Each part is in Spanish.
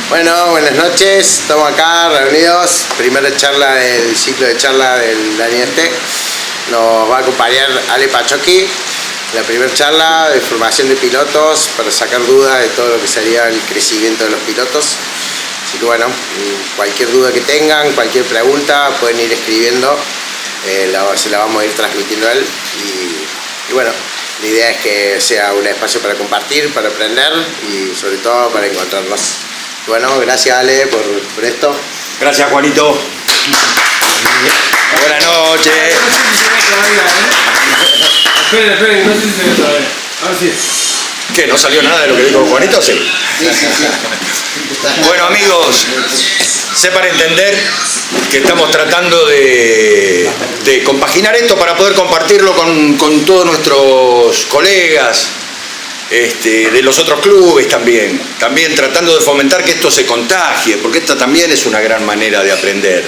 Bueno, buenas noches, estamos acá reunidos, primera charla del ciclo de charla del año este. Nos va a acompañar Ale Pachoqui, la primera charla de formación de pilotos para sacar dudas de todo lo que sería el crecimiento de los pilotos. Así que bueno, cualquier duda que tengan, cualquier pregunta, pueden ir escribiendo, se la vamos a ir transmitiendo a él. Y bueno, la idea es que sea un espacio para compartir, para aprender y sobre todo para encontrarnos. Bueno, gracias Ale por esto. Gracias Juanito. Buenas noches. Esperen, no sé si se ve todavía. A ver si. ¿Qué? ¿No salió nada de lo que dijo Juanito? Sí. Sí. Bueno amigos, sepan entender que estamos tratando de compaginar esto para poder compartirlo con todos nuestros colegas de los otros clubes también tratando de fomentar que esto se contagie, porque esta también es una gran manera de aprender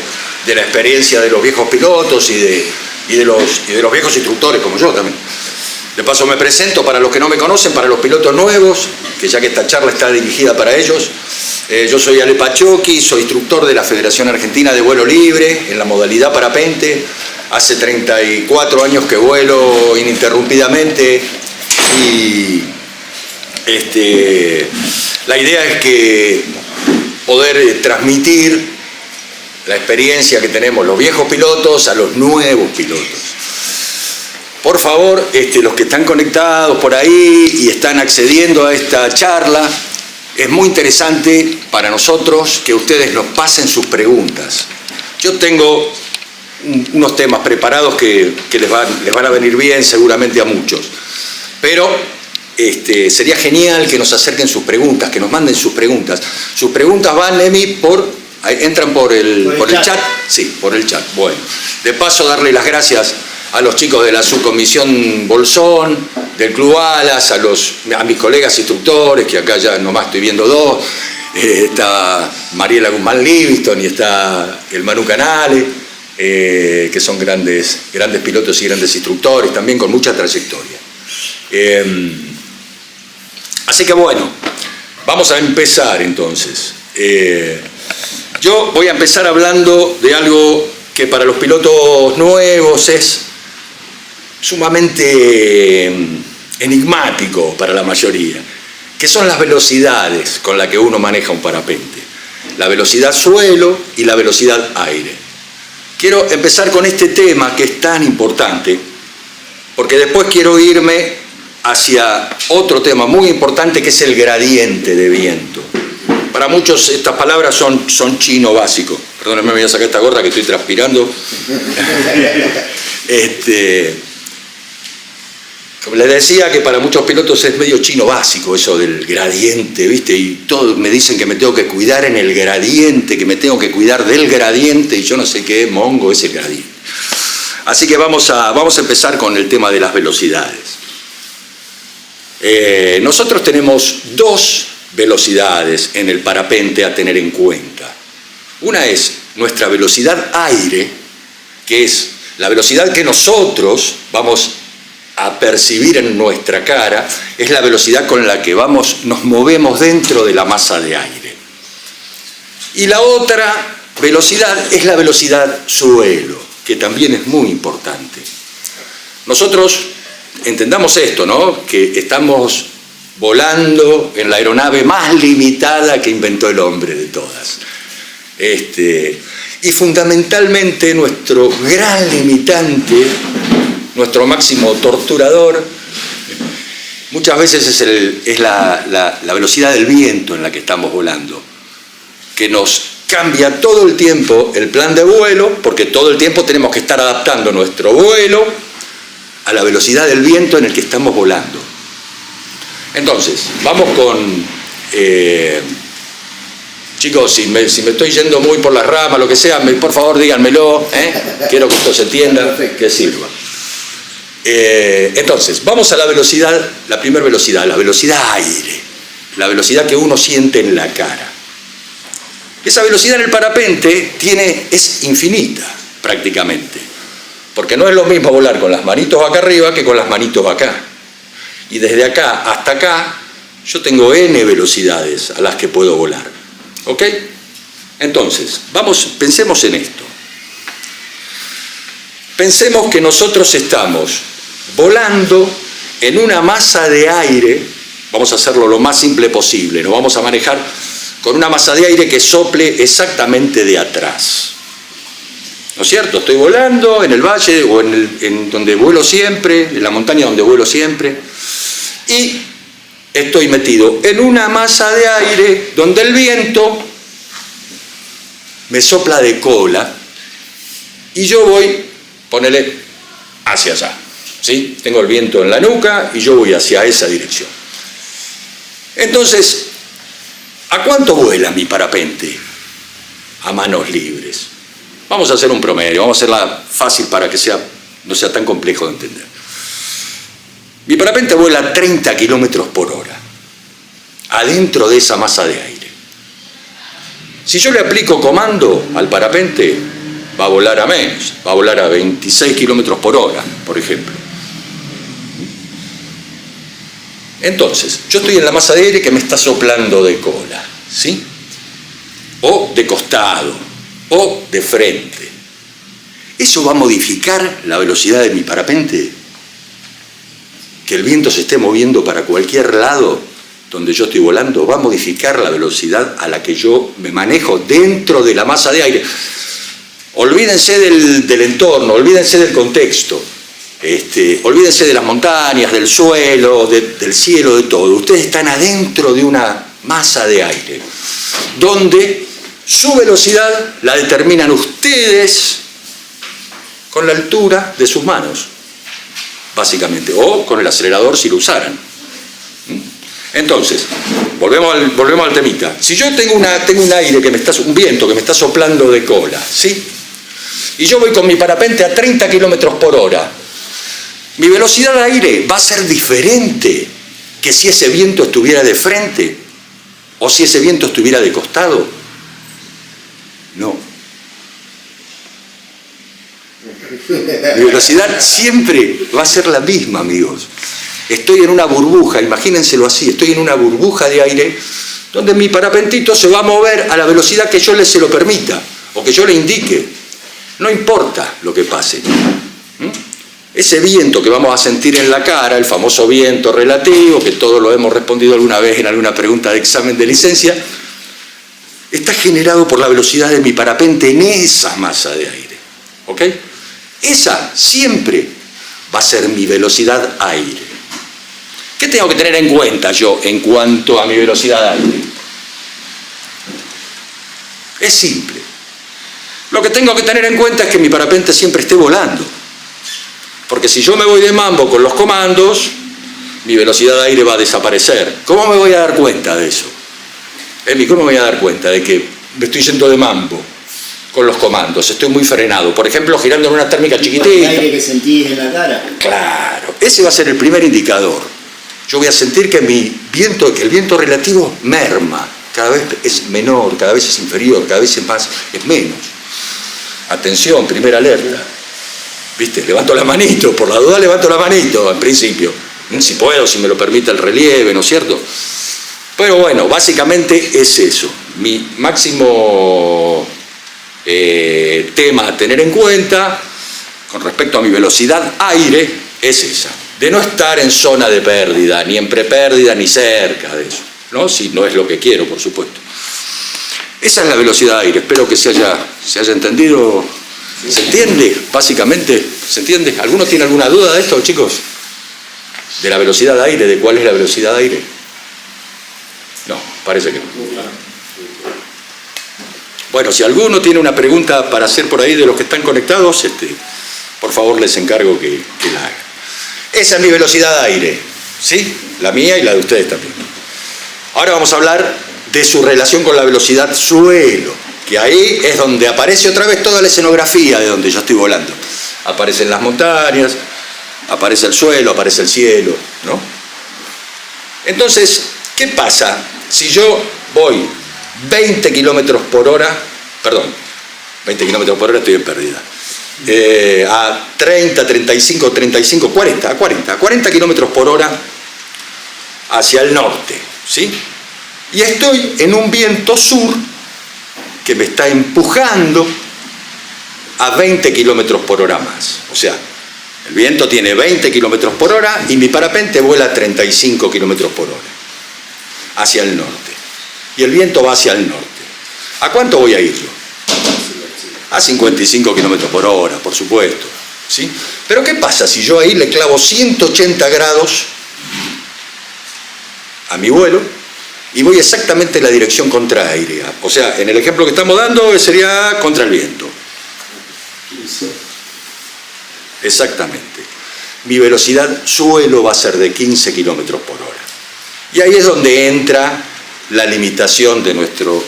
de la experiencia de los viejos pilotos y de los viejos instructores como yo también. De paso me presento para los que no me conocen, para los pilotos nuevos, que ya que esta charla está dirigida para ellos. Yo soy Ale Pachoqui, soy instructor de la Federación Argentina de Vuelo Libre en la modalidad parapente. Hace 34 años que vuelo ininterrumpidamente y la idea es que poder transmitir la experiencia que tenemos los viejos pilotos a los nuevos pilotos. Por favor, los que están conectados por ahí y están accediendo a esta charla, es muy interesante para nosotros que ustedes nos pasen sus preguntas. Yo tengo unos temas preparados que les van a venir bien seguramente a muchos, pero sería genial que nos acerquen sus preguntas, que nos manden sus preguntas. Sus preguntas van, Emi, entran por el chat. Sí, por el chat. Bueno, de paso darle las gracias a los chicos de la subcomisión Bolsón, del Club Alas, a mis colegas instructores, que acá ya nomás estoy viendo dos. Está Mariela Guzmán Livingston y está el Manu Canale, que son grandes pilotos y grandes instructores, también con mucha trayectoria. Así que bueno, vamos a empezar entonces. Yo voy a empezar hablando de algo que para los pilotos nuevos es sumamente enigmático para la mayoría, que son las velocidades con las que uno maneja un parapente. La velocidad suelo y la velocidad aire. Quiero empezar con este tema que es tan importante, porque después quiero irme hacia otro tema muy importante que es el gradiente de viento. Para muchos estas palabras son chino básico. Perdónenme, me voy a sacar esta gorra que estoy transpirando. Como les decía, que para muchos pilotos es medio chino básico eso del gradiente, ¿viste? Y todos me dicen que me tengo que cuidar en el gradiente, que me tengo que cuidar del gradiente, y yo no sé qué mongo es el gradiente. Así que vamos a empezar con el tema de las velocidades. Nosotros tenemos dos velocidades en el parapente a tener en cuenta. Una es nuestra velocidad aire, que es la velocidad que nosotros vamos a percibir en nuestra cara, es la velocidad con la que nos movemos dentro de la masa de aire. Y la otra velocidad es la velocidad suelo, que también es muy importante. Nosotros entendamos esto, ¿no? Que estamos volando en la aeronave más limitada que inventó el hombre de todas. Y fundamentalmente nuestro gran limitante, nuestro máximo torturador, muchas veces es la velocidad del viento en la que estamos volando, que nos cambia todo el tiempo el plan de vuelo, porque todo el tiempo tenemos que estar adaptando nuestro vuelo a la velocidad del viento en el que estamos volando. Entonces, vamos con... chicos, si me estoy yendo muy por las ramas, lo que sea, por favor díganmelo, quiero que esto se entienda, que sirva. Entonces, vamos a la velocidad, la primera velocidad, la velocidad aire, la velocidad que uno siente en la cara. Esa velocidad en el parapente es infinita, prácticamente. Porque no es lo mismo volar con las manitos acá arriba que con las manitos acá. Y desde acá hasta acá, yo tengo N velocidades a las que puedo volar. ¿Ok? Entonces, pensemos en esto. Pensemos que nosotros estamos volando en una masa de aire, vamos a hacerlo lo más simple posible, nos vamos a manejar con una masa de aire que sople exactamente de atrás. ¿No es cierto? Estoy volando en el valle o en donde vuelo siempre, en la montaña donde vuelo siempre, y estoy metido en una masa de aire donde el viento me sopla de cola y yo voy, ponele, hacia allá. ¿Sí? Tengo el viento en la nuca y yo voy hacia esa dirección. Entonces, ¿a cuánto vuela mi parapente? A manos libres. Vamos a hacer un promedio, vamos a hacerla fácil para que no sea tan complejo de entender. Mi parapente vuela a 30 kilómetros por hora, adentro de esa masa de aire. Si yo le aplico comando al parapente, va a volar a menos, va a volar a 26 kilómetros por hora, por ejemplo. Entonces, yo estoy en la masa de aire que me está soplando de cola, ¿sí? O de costado, o de frente. ¿Eso va a modificar la velocidad de mi parapente? Que el viento se esté moviendo para cualquier lado donde yo estoy volando, ¿va a modificar la velocidad a la que yo me manejo dentro de la masa de aire? Olvídense del entorno, olvídense del contexto, olvídense de las montañas, del suelo, del cielo, de todo. Ustedes están adentro de una masa de aire, donde su velocidad la determinan ustedes con la altura de sus manos, básicamente, o con el acelerador si lo usaran. Entonces, volvemos al temita. Si yo tengo un viento que me está soplando de cola, ¿sí? Y yo voy con mi parapente a 30 kilómetros por hora, mi velocidad de aire va a ser diferente que si ese viento estuviera de frente o si ese viento estuviera de costado. No. Mi velocidad siempre va a ser la misma, amigos. Estoy en una burbuja, imagínenselo así, estoy en una burbuja de aire donde mi parapentito se va a mover a la velocidad que yo se lo permita o que yo le indique. No importa lo que pase. Ese viento que vamos a sentir en la cara, el famoso viento relativo, que todos lo hemos respondido alguna vez en alguna pregunta de examen de licencia, está generado por la velocidad de mi parapente en esa masa de aire. ¿Ok? Esa siempre va a ser mi velocidad aire. ¿Qué tengo que tener en cuenta yo en cuanto a mi velocidad de aire? Es simple. Lo que tengo que tener en cuenta es que mi parapente siempre esté volando. Porque si yo me voy de mambo con los comandos, mi velocidad de aire va a desaparecer. ¿Cómo me voy a dar cuenta de eso? ¿Cómo me voy a dar cuenta de que me estoy yendo de mambo con los comandos? Estoy muy frenado. Por ejemplo, girando en una térmica chiquitita. ¿El aire que sentís en la cara? Claro. Ese va a ser el primer indicador. Yo voy a sentir que el viento relativo merma. Cada vez es menor, cada vez es inferior, cada vez es menos. Atención, primera alerta. ¿Viste? Levanto la manito, por la duda levanto la manito, en principio. Si puedo, si me lo permite el relieve, ¿no es cierto? Pero bueno, básicamente es eso. Mi máximo tema a tener en cuenta con respecto a mi velocidad aire es esa. De no estar en zona de pérdida, ni en prepérdida, ni cerca de eso, ¿no? Si no es lo que quiero, por supuesto. Esa es la velocidad aire. Espero que se haya entendido. ¿Se entiende? Básicamente, ¿se entiende? ¿Alguno tiene alguna duda de esto, chicos? ¿De la velocidad de aire? ¿De cuál es la velocidad de aire? No, parece que no. Bueno, si alguno tiene una pregunta para hacer por ahí de los que están conectados, por favor les encargo que la hagan. Esa es mi velocidad de aire, ¿sí? La mía y la de ustedes también. Ahora vamos a hablar de su relación con la velocidad suelo, que ahí es donde aparece otra vez toda la escenografía de donde yo estoy volando. Aparecen las montañas, aparece el suelo, aparece el cielo, ¿no? Entonces, ¿qué pasa si yo voy 20 kilómetros por hora, perdón, 20 kilómetros por hora estoy en pérdida, a 30, 35, 35, 40 kilómetros por hora hacia el norte, ¿sí? Y estoy en un viento sur que me está empujando a 20 kilómetros por hora más. O sea, el viento tiene 20 kilómetros por hora y mi parapente vuela a 35 kilómetros por hora hacia el norte. Y el viento va hacia el norte. ¿A cuánto voy a ir yo? A 55 kilómetros por hora, por supuesto. ¿Sí? Pero ¿qué pasa si yo ahí le clavo 180 grados a mi vuelo y voy exactamente en la dirección contraria? O sea, en el ejemplo que estamos dando sería contra el viento. Exactamente. Mi velocidad suelo va a ser de 15 kilómetros por hora. Y ahí es donde entra la limitación de nuestro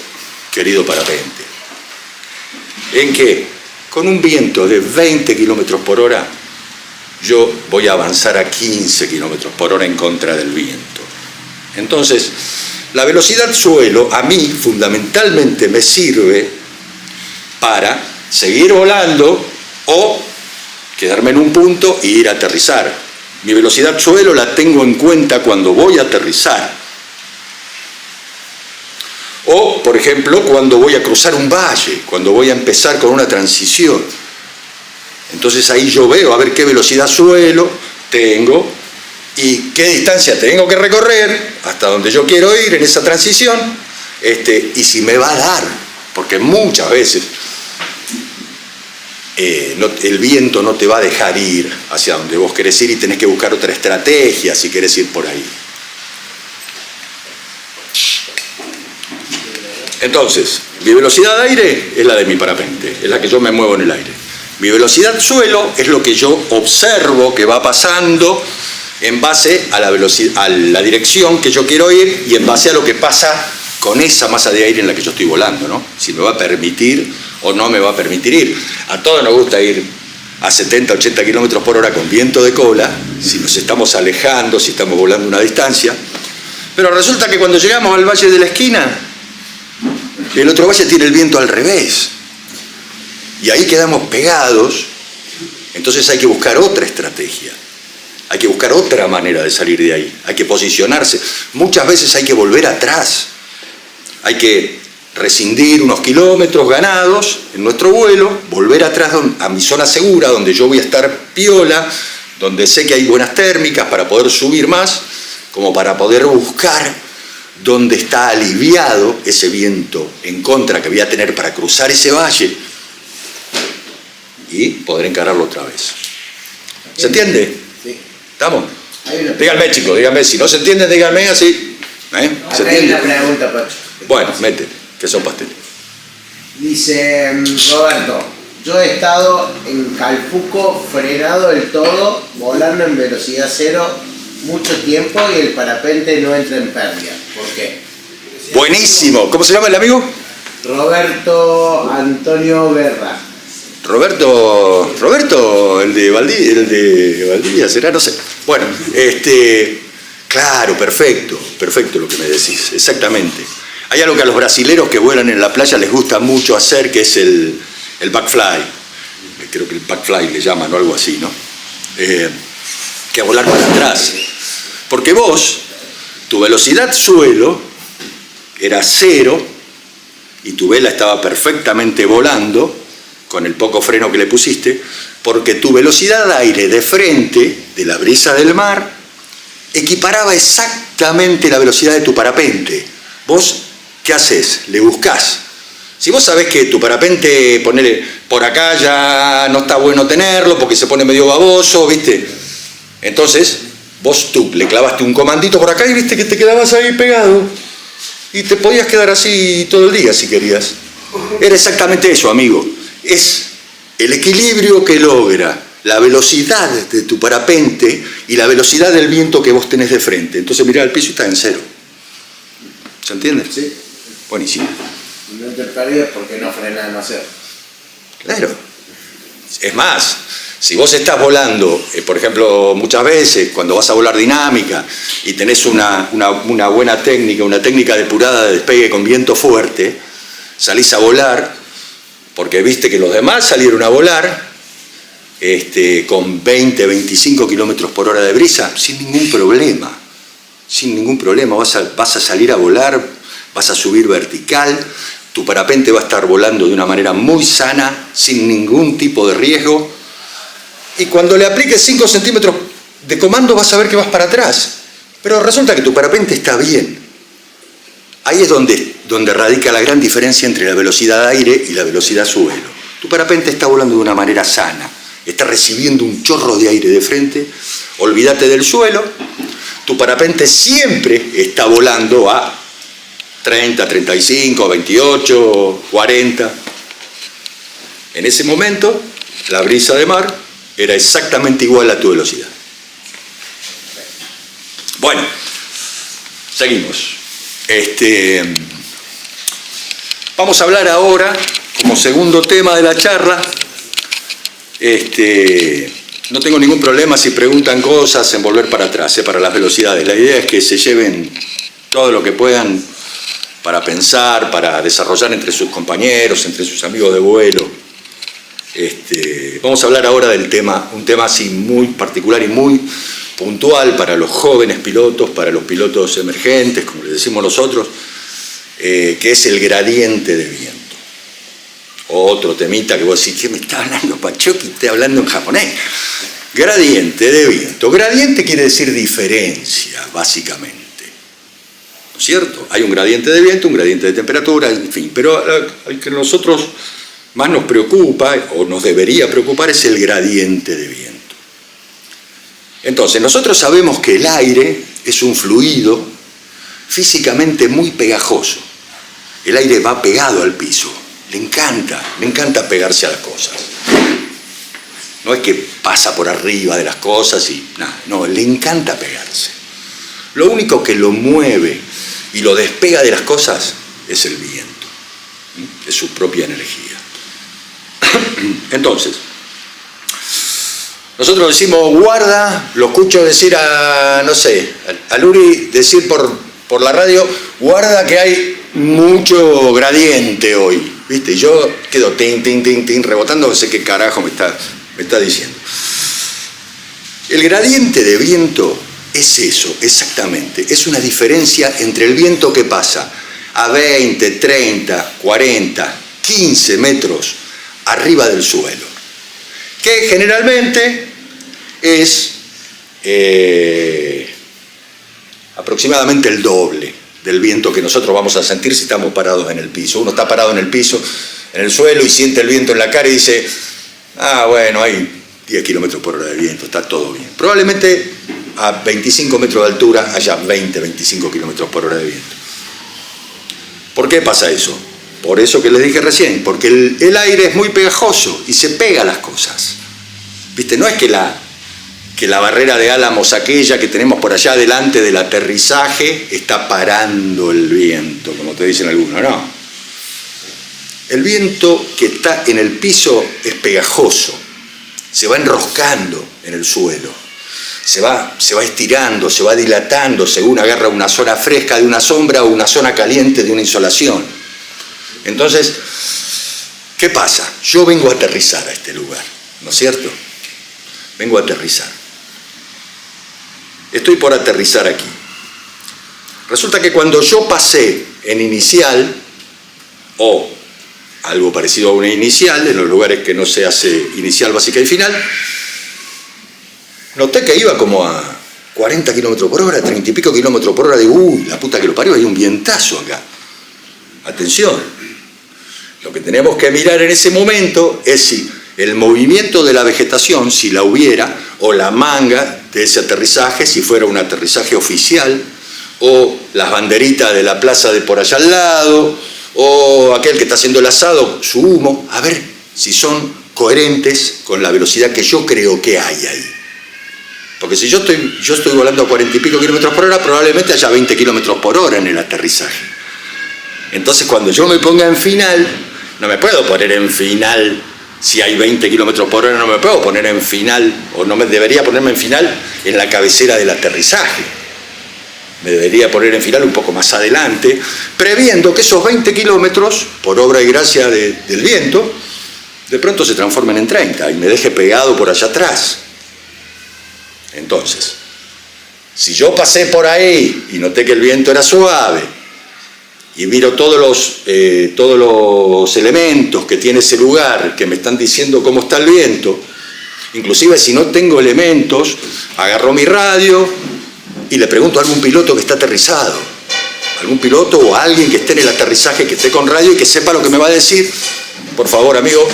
querido parapente. ¿En qué? Con un viento de 20 kilómetros por hora, yo voy a avanzar a 15 kilómetros por hora en contra del viento. Entonces, la velocidad suelo a mí fundamentalmente me sirve para seguir volando o quedarme en un punto e ir a aterrizar. Mi velocidad suelo la tengo en cuenta cuando voy a aterrizar. O, por ejemplo, cuando voy a cruzar un valle, cuando voy a empezar con una transición. Entonces ahí yo veo a ver qué velocidad suelo tengo y qué distancia tengo que recorrer hasta donde yo quiero ir en esa transición, y si me va a dar, porque muchas veces el viento no te va a dejar ir hacia donde vos querés ir y tenés que buscar otra estrategia si querés ir por ahí. Entonces, mi velocidad de aire es la de mi parapente, es la que yo me muevo en el aire. Mi velocidad suelo es lo que yo observo que va pasando en base a la dirección que yo quiero ir y en base a lo que pasa con esa masa de aire en la que yo estoy volando, ¿no? Si me va a permitir o no me va a permitir ir. A todos nos gusta ir a 70, 80 kilómetros por hora con viento de cola, si nos estamos alejando, si estamos volando una distancia. Pero resulta que cuando llegamos al valle de la esquina, el otro valle tiene el viento al revés. Y ahí quedamos pegados. Entonces hay que buscar otra estrategia. Hay que buscar otra manera de salir de ahí. Hay que posicionarse. Muchas veces hay que volver atrás. Hay que rescindir unos kilómetros ganados en nuestro vuelo, volver atrás a mi zona segura, donde yo voy a estar piola, donde sé que hay buenas térmicas para poder subir más, como para poder buscar dónde está aliviado ese viento en contra que voy a tener para cruzar ese valle y poder encararlo otra vez. ¿Se entiende? Sí. ¿Estamos? Díganme, chicos, díganme. Si no se entiende, díganme así. ¿Se Acá hay entiende? una pregunta, Pacho. Bueno, métele, que son pasteles. Dice Roberto, yo he estado en Calpuco frenado del todo, volando en velocidad cero mucho tiempo y el parapente no entra en pérdida. ¿Por qué? Buenísimo. ¿Cómo se llama el amigo? Roberto Antonio Guerra. Roberto, el de Valdivia, ¿será? No sé. Bueno, claro, perfecto lo que me decís, exactamente. Hay algo que a los brasileros que vuelan en la playa les gusta mucho hacer, que es el backfly. Creo que el backfly le llaman o algo así, ¿no? Que a volar para atrás. Porque vos, tu velocidad suelo era 0 y tu vela estaba perfectamente volando con el poco freno que le pusiste, porque tu velocidad de aire de frente, de la brisa del mar, equiparaba exactamente la velocidad de tu parapente. Vos, ¿qué haces? Le buscás. Si vos sabés que tu parapente, ponele, por acá ya no está bueno tenerlo porque se pone medio baboso, ¿viste? Entonces, tú le clavaste un comandito por acá y viste que te quedabas ahí pegado. Y te podías quedar así todo el día si querías. Era exactamente eso, amigo. Es el equilibrio que logra la velocidad de tu parapente y la velocidad del viento que vos tenés de frente. Entonces mirá el piso y está en 0. ¿Se entiende? Sí. Buenísimo. No te perdías porque no frenás demasiado. Claro. Es más, si vos estás volando, por ejemplo, muchas veces cuando vas a volar dinámica y tenés una buena técnica, una técnica depurada de despegue con viento fuerte, salís a volar porque viste que los demás salieron a volar con 20, 25 kilómetros por hora de brisa, sin ningún problema. Sin ningún problema, vas a salir a volar, vas a subir vertical, tu parapente va a estar volando de una manera muy sana, sin ningún tipo de riesgo, y cuando le apliques 5 centímetros de comando vas a ver que vas para atrás, pero resulta que tu parapente está bien. Ahí es donde radica la gran diferencia entre la velocidad aire y la velocidad suelo. Tu parapente está volando de una manera sana, está recibiendo un chorro de aire de frente, olvídate del suelo, tu parapente siempre está volando a 30, 35, 28, 40. En ese momento, la brisa de mar era exactamente igual a tu velocidad. Bueno, seguimos. Vamos a hablar ahora, como segundo tema de la charla, no tengo ningún problema si preguntan cosas en volver para atrás, para las velocidades. La idea es que se lleven todo lo que puedan para pensar, para desarrollar entre sus compañeros, entre sus amigos de vuelo. Vamos a hablar ahora del tema, un tema así muy particular y muy puntual para los jóvenes pilotos, para los pilotos emergentes, como les decimos nosotros, que es el gradiente de viento. Otro temita que vos decís, ¿qué me está hablando Pachoki? Estoy hablando en japonés. Gradiente de viento. Gradiente quiere decir diferencia, básicamente. ¿No es cierto? Hay un gradiente de viento, un gradiente de temperatura, en fin. Pero el que a nosotros más nos preocupa, o nos debería preocupar, es el gradiente de viento. Entonces, nosotros sabemos que el aire es un fluido físicamente muy pegajoso. El aire va pegado al piso. Le encanta pegarse a las cosas. No es que pasa por arriba de las cosas y nada, no, le encanta pegarse. Lo único que lo mueve y lo despega de las cosas es el viento, es su propia energía. Entonces, nosotros decimos guarda, lo escucho decir a Luri decir por la radio, guarda que hay mucho gradiente hoy, ¿viste? Y yo quedo tin, rebotando, no sé qué carajo me está diciendo. El gradiente de viento es eso, exactamente. Es una diferencia entre el viento que pasa a 20, 30, 40, 15 metros arriba del suelo, que generalmente es aproximadamente el doble del viento que nosotros vamos a sentir si estamos parados en el piso. Uno está parado en el piso, en el suelo, y siente el viento en la cara y dice, bueno, hay 10 kilómetros por hora de viento, está todo bien. Probablemente a 25 metros de altura haya 20, 25 kilómetros por hora de viento. ¿Por qué pasa eso? Por eso que les dije recién, porque el aire es muy pegajoso y se pega a las cosas. ¿Viste? No es que la barrera de Álamos, aquella que tenemos por allá delante del aterrizaje, está parando el viento, como te dicen algunos, no. El viento que está en el piso es pegajoso, se va enroscando en el suelo, se va estirando, se va dilatando según agarra una zona fresca de una sombra o una zona caliente de una insolación. Entonces, ¿qué pasa? Yo vengo a aterrizar a este lugar, ¿no es cierto? Vengo a aterrizar. Estoy por aterrizar aquí. Resulta que cuando yo pasé en inicial, o algo parecido a una inicial, en los lugares que no se hace inicial, básica y final, noté que iba como a 40 kilómetros por hora, 30 y pico kilómetros por hora. Digo, uy, la puta que lo parió, hay un vientazo acá. Atención, lo que tenemos que mirar en ese momento es si el movimiento de la vegetación, si la hubiera, o la manga de ese aterrizaje, si fuera un aterrizaje oficial, o las banderitas de la plaza de por allá al lado, o aquel que está haciendo el asado, su humo, a ver si son coherentes con la velocidad que yo creo que hay ahí. Porque si yo estoy volando a 40 y pico kilómetros por hora, probablemente haya 20 kilómetros por hora en el aterrizaje. Entonces, cuando yo me ponga en final, no me puedo poner en final. Si hay 20 kilómetros por hora, no me puedo poner en final, o no me debería ponerme en final en la cabecera del aterrizaje. Me debería poner en final un poco más adelante, previendo que esos 20 kilómetros, por obra y gracia del viento, de pronto se transformen en 30 y me deje pegado por allá atrás. Entonces, si yo pasé por ahí y noté que el viento era suave, y miro todos los elementos que tiene ese lugar, que me están diciendo cómo está el viento, inclusive si no tengo elementos, agarro mi radio y le pregunto a algún piloto que está aterrizado, algún piloto o a alguien que esté en el aterrizaje, que esté con radio y que sepa lo que me va a decir, por favor, amigo,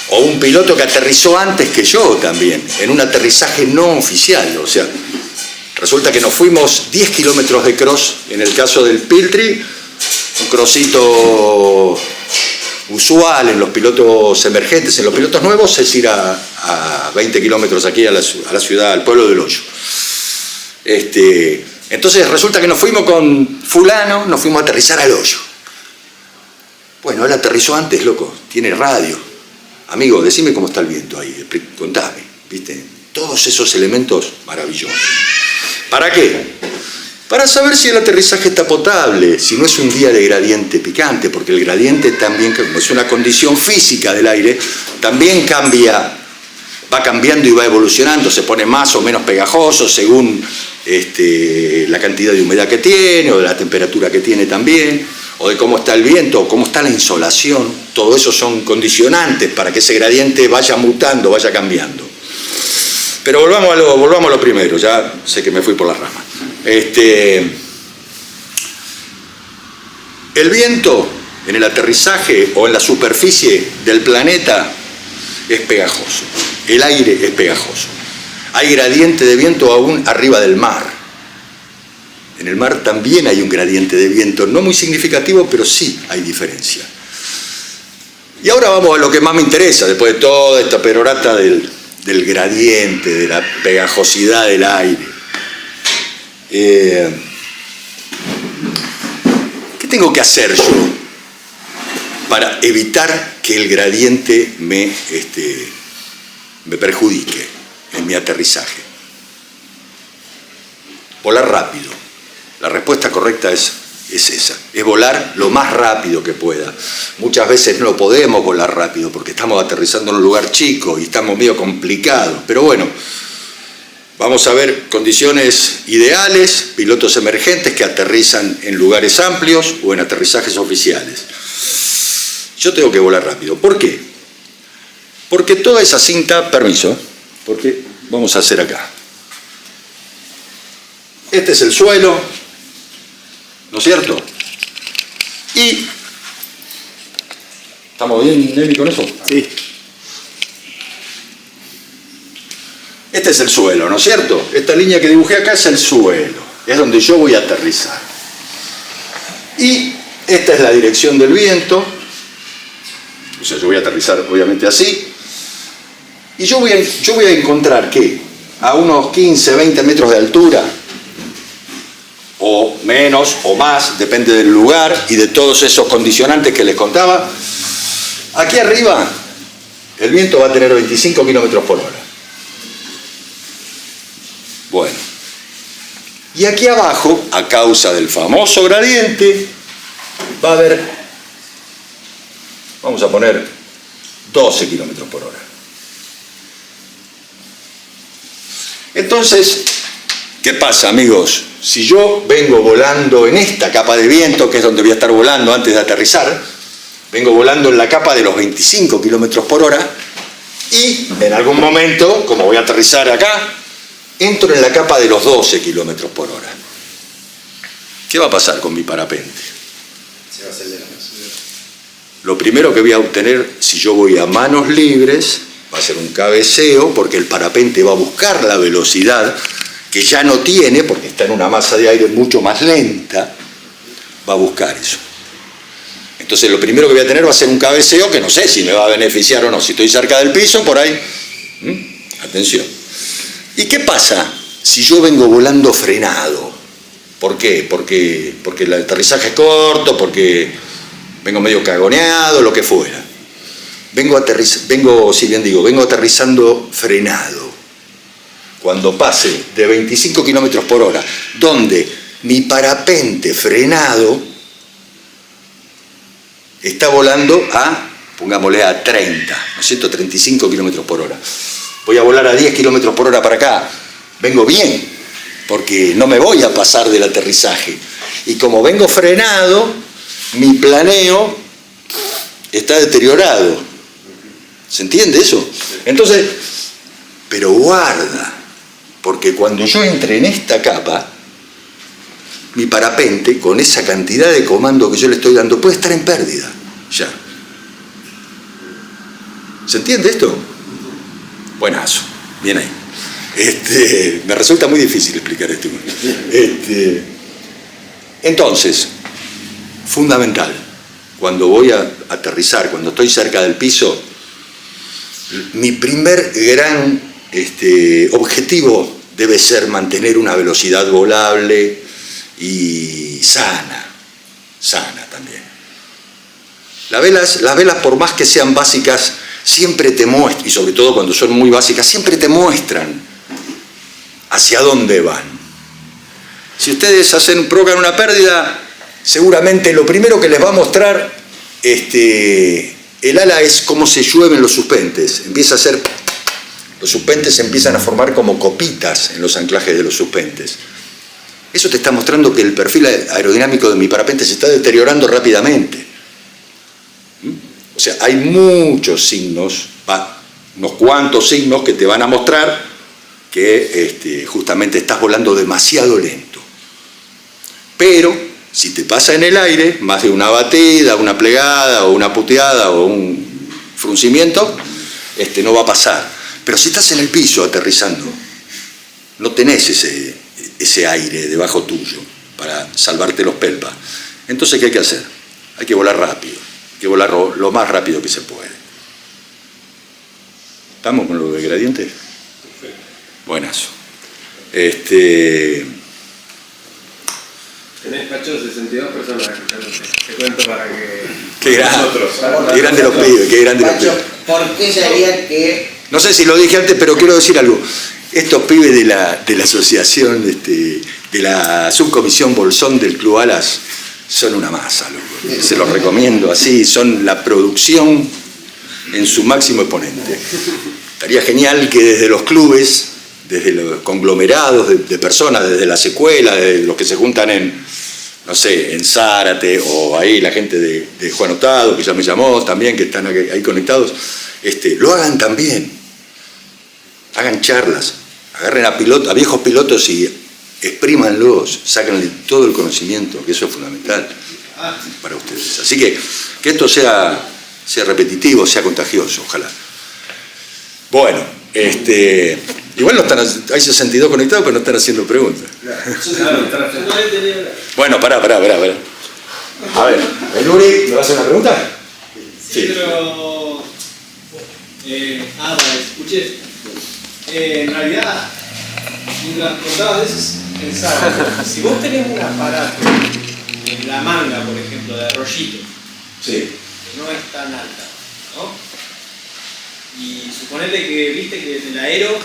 o un piloto que aterrizó antes que yo también, en un aterrizaje no oficial, o sea, resulta que nos fuimos 10 kilómetros de cross, en el caso del Piltri, un crossito usual en los pilotos emergentes, en los pilotos nuevos es ir a 20 kilómetros aquí a la ciudad, al pueblo del Hoyo. Entonces resulta que nos fuimos con fulano, nos fuimos a aterrizar al Hoyo. Bueno, él aterrizó antes, loco, tiene radio. Amigo, decime cómo está el viento ahí, contame, ¿viste? Todos esos elementos maravillosos. ¿Para qué? Para saber si el aterrizaje está potable, si no es un día de gradiente picante, porque el gradiente también, como es una condición física del aire, también cambia, va cambiando y va evolucionando, se pone más o menos pegajoso según la cantidad de humedad que tiene, o de la temperatura que tiene también, o de cómo está el viento, o cómo está la insolación. Todo eso son condicionantes para que ese gradiente vaya mutando, vaya cambiando. Pero volvamos a lo primero, ya sé que me fui por las ramas. El viento en el aterrizaje o en la superficie del planeta es pegajoso, el aire es pegajoso. Hay gradiente de viento aún arriba del mar. En el mar también hay un gradiente de viento, no muy significativo, pero sí hay diferencia. Y ahora vamos a lo que más me interesa, después de toda esta perorata del gradiente, de la pegajosidad del aire. ¿Qué tengo que hacer yo para evitar que el gradiente me perjudique en mi aterrizaje? Volar rápido. La respuesta correcta es esa, es volar lo más rápido que pueda. Muchas veces no podemos volar rápido porque estamos aterrizando en un lugar chico y estamos medio complicados, pero bueno, vamos a ver condiciones ideales, pilotos emergentes que aterrizan en lugares amplios o en aterrizajes oficiales. Yo tengo que volar rápido. ¿Por qué? Porque toda esa cinta, permiso, porque vamos a hacer acá. Este es el suelo, ¿no es cierto? Y... ¿estamos bien, Nelly, con eso? Sí. Este es el suelo, ¿no es cierto? Esta línea que dibujé acá es el suelo, es donde yo voy a aterrizar. Y esta es la dirección del viento, o sea, yo voy a aterrizar obviamente así, y yo voy a encontrar que a unos 15, 20 metros de altura, o menos o más, depende del lugar y de todos esos condicionantes que les contaba, aquí arriba el viento va a tener 25 kilómetros por hora. Bueno, y aquí abajo, a causa del famoso gradiente, va a haber, vamos a poner 12 kilómetros por hora. Entonces, ¿qué pasa, amigos? Si yo vengo volando en esta capa de viento, que es donde voy a estar volando antes de aterrizar, vengo volando en la capa de los 25 kilómetros por hora, y en algún momento, como voy a aterrizar acá, entro en la capa de los 12 kilómetros por hora. ¿Qué va a pasar con mi parapente? Se va a acelerar. Lo primero que voy a obtener, si yo voy a manos libres, va a ser un cabeceo, porque el parapente va a buscar la velocidad que ya no tiene, porque está en una masa de aire mucho más lenta, va a buscar eso. Entonces lo primero que voy a tener va a ser un cabeceo que no sé si me va a beneficiar o no. Si estoy cerca del piso, por ahí, atención. ¿Y qué pasa si yo vengo volando frenado? ¿Por qué? Porque el aterrizaje es corto, porque vengo medio cagoneado, lo que fuera. Vengo aterrizando frenado. Cuando pase de 25 kilómetros por hora, donde mi parapente frenado está volando a, pongámosle a 30, ¿no es cierto? 35 kilómetros por hora. Voy a volar a 10 kilómetros por hora para acá. Vengo bien, porque no me voy a pasar del aterrizaje. Y como vengo frenado, mi planeo está deteriorado. ¿Se entiende eso? Entonces, pero guarda, porque cuando yo entre en esta capa, mi parapente, con esa cantidad de comando que yo le estoy dando, puede estar en pérdida, ya. ¿Se entiende esto? Buenazo, bien ahí. Me resulta muy difícil explicar esto. Entonces, fundamental, cuando voy a aterrizar, cuando estoy cerca del piso, mi primer gran objetivo debe ser mantener una velocidad volable y sana también. Las velas, por más que sean básicas, siempre te muestran, y sobre todo cuando son muy básicas, siempre te muestran hacia dónde van. Si ustedes provocan una pérdida, seguramente lo primero que les va a mostrar el ala es cómo se llueven los suspentes. Los suspentes empiezan a formar como copitas en los anclajes de los suspentes. Eso te está mostrando que el perfil aerodinámico de mi parapente se está deteriorando rápidamente. O sea, hay muchos signos, unos cuantos signos que te van a mostrar que justamente estás volando demasiado lento. Pero si te pasa en el aire, más de una batida, una plegada o una puteada o un fruncimiento, no va a pasar. Pero si estás en el piso aterrizando, no tenés ese aire debajo tuyo para salvarte los pelpas. Entonces, ¿qué hay que hacer? Hay que volar rápido, hay que volar lo más rápido que se puede. ¿Estamos con lo de gradientes? Buenazo. Tenés, Pacho, 62 personas escuchándote. Te cuento para que... Qué grande los pibes, qué grande los pibes. ¿Por qué sería que...? No sé si lo dije antes, pero quiero decir algo. Estos pibes de la asociación, de la subcomisión Bolsón del Club Alas, son una masa, loco. Se los recomiendo así, son la producción en su máximo exponente. Estaría genial que desde los clubes, desde los conglomerados de personas, desde las escuelas, de los que se juntan en Zárate, o ahí la gente de Juan Hurtado, que ya me llamó también, que están ahí conectados, lo hagan también. Hagan charlas, agarren a viejos pilotos y exprímanlos, sáquenle todo el conocimiento, que eso es fundamental para ustedes. Así que esto sea repetitivo, sea contagioso, ojalá. Bueno, igual no están, hay 62 conectados, pero no están haciendo preguntas. Bueno, pará. A ver, ¿el Uri me va a hacer una pregunta? Sí, pero... escuché. En realidad, mientras contabas veces, pensaba, si vos tenés un aparato en la manga, por ejemplo, de rollito, Sí. que no es tan alta, ¿no? Y suponete que viste que en el aero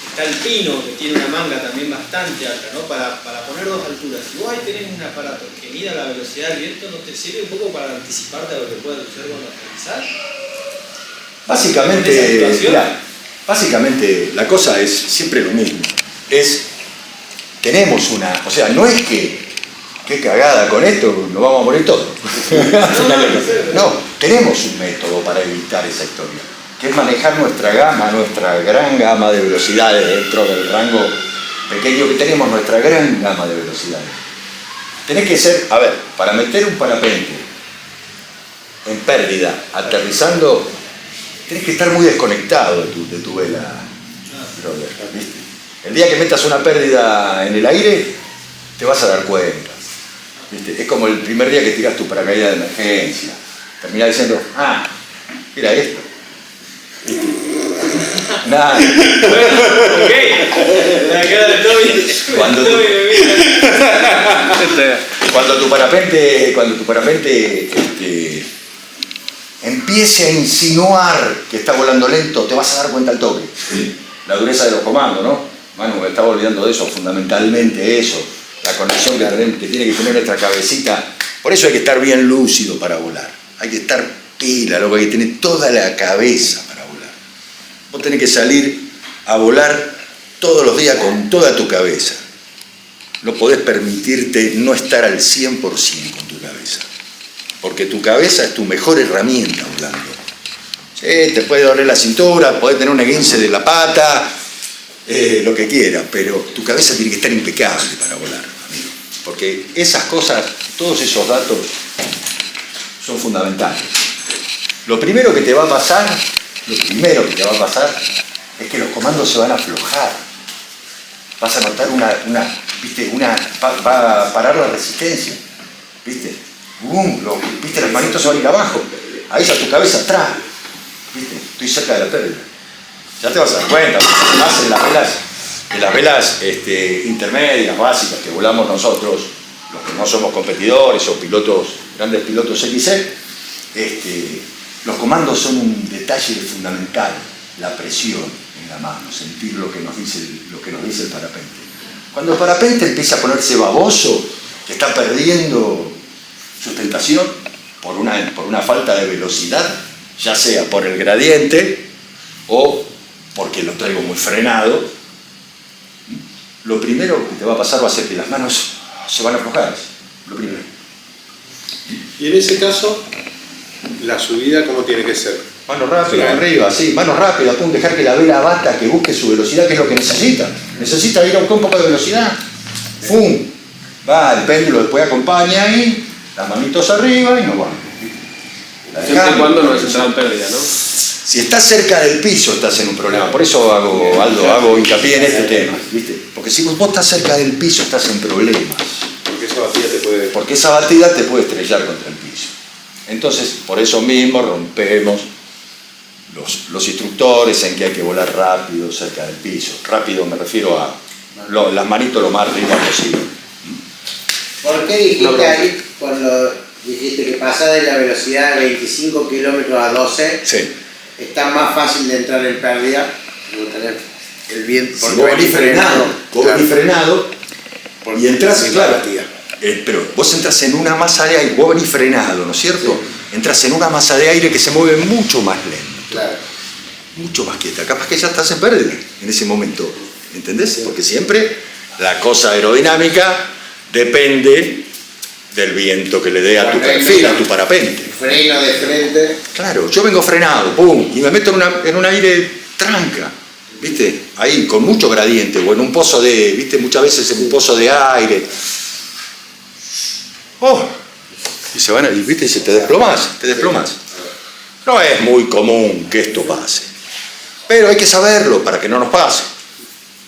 está el pino, que tiene una manga también bastante alta, ¿no? Para poner dos alturas. Si vos ahí tenés un aparato que mida la velocidad del viento, ¿no te sirve un poco para anticiparte a lo que pueda suceder cuando aterrizás? Básicamente la cosa es siempre lo mismo. Tenemos o sea, no es que qué cagada con esto, nos vamos a morir todos. No, tenemos un método para evitar esa historia, que es manejar nuestra gran gama de velocidades dentro del rango pequeño que tenemos, nuestra gran gama de velocidades. Tenés que ser, para meter un parapente en pérdida, aterrizando, tenés que estar muy desconectado de tu vela, brother, ¿viste? El día que metas una pérdida en el aire, te vas a dar cuenta, ¿viste? Es como el primer día que tiras tu paracaídas de emergencia. Terminás diciendo, mira esto. Nada. Ok. La cara de Toby. Cuando tu parapente empiece a insinuar que está volando lento, te vas a dar cuenta al toque. La dureza de los comandos, ¿no? Manu, me estaba olvidando de eso, fundamentalmente eso. La conexión que tiene que tener nuestra cabecita. Por eso hay que estar bien lúcido para volar. Hay que estar pila, loco, hay que tener toda la cabeza para volar. Vos tenés que salir a volar todos los días con toda tu cabeza. No podés permitirte no estar al 100% con tu cabeza. porque tu cabeza es tu mejor herramienta volando. Sí, te puede doler la cintura, podés tener un esguince de la pata, lo que quieras, pero tu cabeza tiene que estar impecable para volar, amigo. Porque esas cosas, todos esos datos son fundamentales. Lo primero que te va a pasar es que los comandos se van a aflojar. Vas a notar va a parar la resistencia, ¿viste? ¿Viste? Las manitos se van a ir abajo. Ahí está tu cabeza atrás, ¿viste? Estoy cerca de la pérdida. Ya te vas a dar cuenta, más en las velas intermedias, básicas que volamos nosotros, los que no somos competidores o grandes pilotos XC, los comandos son un detalle fundamental, la presión en la mano, sentir lo que nos dice el parapente. Cuando el parapente empieza a ponerse baboso, que está perdiendo sustentación por una falta de velocidad, ya sea por el gradiente o porque lo traigo muy frenado, lo primero que te va a pasar va a ser que las manos se van a aflojar, lo primero. Y en ese caso, la subida, ¿cómo tiene que ser? Mano rápida, arriba, sí, mano rápida, dejar que la vela bata, que busque su velocidad, que es lo que necesita. Necesita ir a buscar un poco de velocidad. ¡Fum! Va, el péndulo después acompaña ahí, las manitos arriba y nos vamos. Siempre y cuando no es entrar en pérdida, ¿no? Si estás cerca del piso estás en un problema, por eso hago hincapié en este tema, ¿viste? Porque si vos estás cerca del piso estás en problemas. Porque esa batida te puede estrellar contra el piso. Entonces, por eso mismo rompemos los instructores en que hay que volar rápido cerca del piso. Rápido me refiero a las manitos lo más arriba posible. ¿Por qué dijiste ahí, cuando dijiste que pasa de la velocidad de 25 kilómetros a 12, sí, está más fácil de entrar en pérdida? Tener el viento, porque vos venís frenado y entras, claro, pero vos entras en una masa de aire, vos venís frenado, ¿no es cierto? Sí. Entras en una masa de aire que se mueve mucho más lento, claro, mucho más quieta, capaz que ya estás en pérdida en ese momento, ¿entendés? Sí. Porque siempre la cosa aerodinámica depende del viento que le dé a tu perfil, a tu parapente. Freno de frente. Claro, yo vengo frenado, pum, y me meto en un aire tranca, ¿viste? Ahí, con mucho gradiente, o en un pozo ¿viste? Muchas veces en un pozo de aire. ¡Oh! Y ¿viste? Y te desplomas. No es muy común que esto pase, pero hay que saberlo para que no nos pase.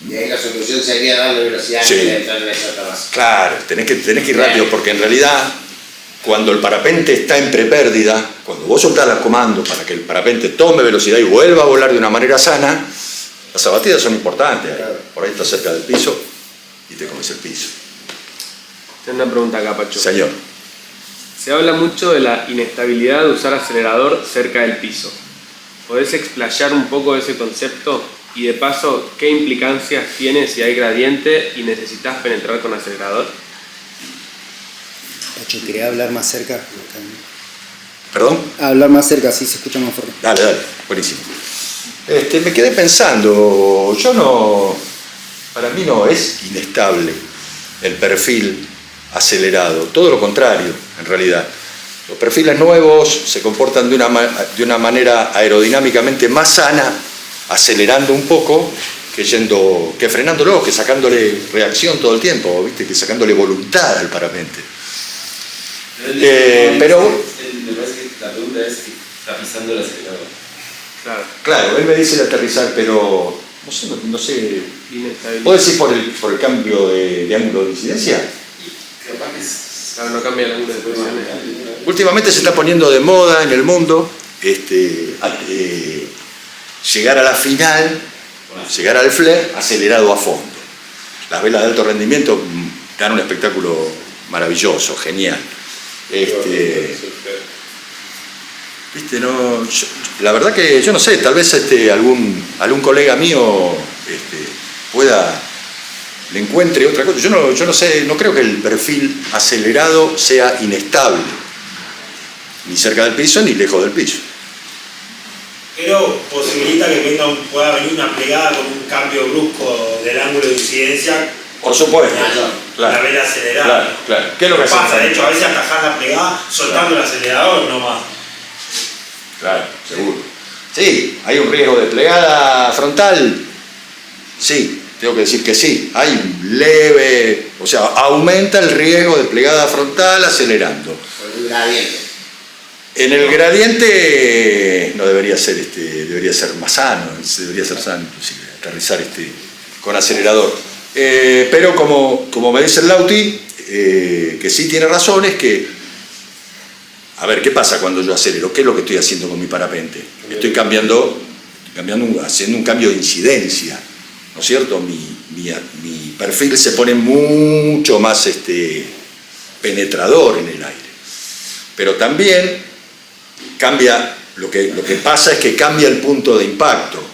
Y ahí la solución sería darle velocidad sí. Y entrar en esa tabasa. Claro, tenés que ir rápido, porque en realidad, cuando el parapente está en prepérdida, cuando vos soltás los comandos para que el parapente tome velocidad y vuelva a volar de una manera sana, las abatidas son importantes. Claro. Por ahí estás cerca del piso y te comes el piso. Tengo una pregunta acá, Pacho. Señor. Se habla mucho de la inestabilidad de usar acelerador cerca del piso. ¿Podés explayar un poco ese concepto? Y de paso, ¿qué implicancias tiene si hay gradiente y necesitas penetrar con acelerador? Pacho, ¿quería hablar más cerca? ¿Perdón? Hablar más cerca, así se escucha más fuerte. Dale, buenísimo. Me quedé pensando, para mí no es inestable el perfil acelerado, todo lo contrario, en realidad. Los perfiles nuevos se comportan de una manera aerodinámicamente más sana, acelerando un poco, que frenándolo, que sacándole reacción todo el tiempo, ¿viste? Que sacándole voluntad al parapente. Pero me parece que la pregunta es si está pisando el acelerador. Claro, él me dice de aterrizar, pero no sé. ¿Puedo decir por el cambio de ángulo de incidencia? Claro, no cambia el ángulo de incidencia. Últimamente se está poniendo de moda en el mundo llegar a la final, llegar al flare acelerado a fondo. Las velas de alto rendimiento dan un espectáculo maravilloso, genial. ¿Viste? No, la verdad que yo no sé, tal vez algún colega mío le encuentre otra cosa. Yo no sé, no creo que el perfil acelerado sea inestable, ni cerca del piso ni lejos del piso. Pero posibilita que pueda venir una plegada con un cambio brusco del ángulo de incidencia. Por supuesto. la vela acelerada. Claro. ¿Qué es lo que pasa? hacen? De hecho, a veces atajar la plegada soltando el acelerador nomás. Claro, seguro. Sí, hay un riesgo de plegada frontal. Sí, tengo que decir que sí. Hay un leve, o sea, aumenta el riesgo de plegada frontal acelerando. Por el gradiente. En el gradiente no debería ser debería ser más sano, debería ser sano inclusive, aterrizar con acelerador. Pero como me dice el Lauti, que sí tiene razón, es que, a ver, ¿qué pasa cuando yo acelero? ¿Qué es lo que estoy haciendo con mi parapente? Estoy haciendo un cambio de incidencia, ¿no es cierto? Mi perfil se pone mucho más penetrador en el aire. Pero también cambia, lo que pasa es que cambia el punto de impacto.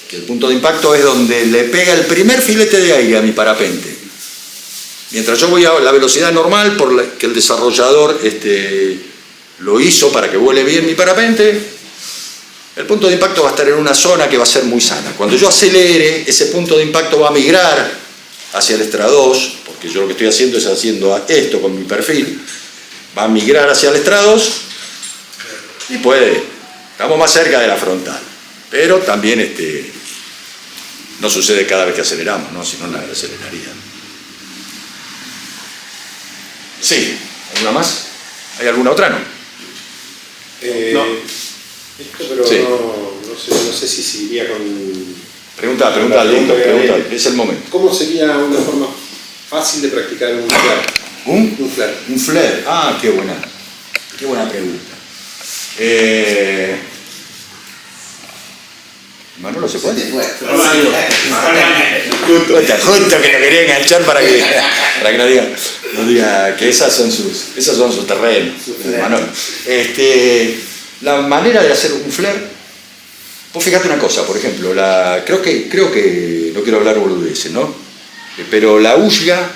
Que el punto de impacto es donde le pega el primer filete de aire a mi parapente. Mientras yo voy a la velocidad normal por la que el desarrollador lo hizo para que vuele bien mi parapente, el punto de impacto va a estar en una zona que va a ser muy sana. Cuando yo acelere, ese punto de impacto va a migrar hacia el extra 2, porque yo lo que estoy haciendo es haciendo esto con mi perfil, va a migrar hacia el extra 2 y estamos más cerca de la frontal, pero también no sucede cada vez que aceleramos, ¿no? Si no, nadie aceleraría. Sí, ¿alguna más? ¿Hay alguna otra? No. No. Esto, pero Sí. no sé si iría con... Pregunta, es el momento. ¿Cómo sería una forma fácil de practicar un flare? Un flare. Un flare. Ah, qué buena pregunta. Manolo, ¿se puede? Justo que lo quería enganchar para que no diga que esos son sus terrenos. Manolo. La manera de hacer un flare, vos fíjate una cosa, por ejemplo, creo que no quiero hablar boludeces, ¿no? Pero la huya,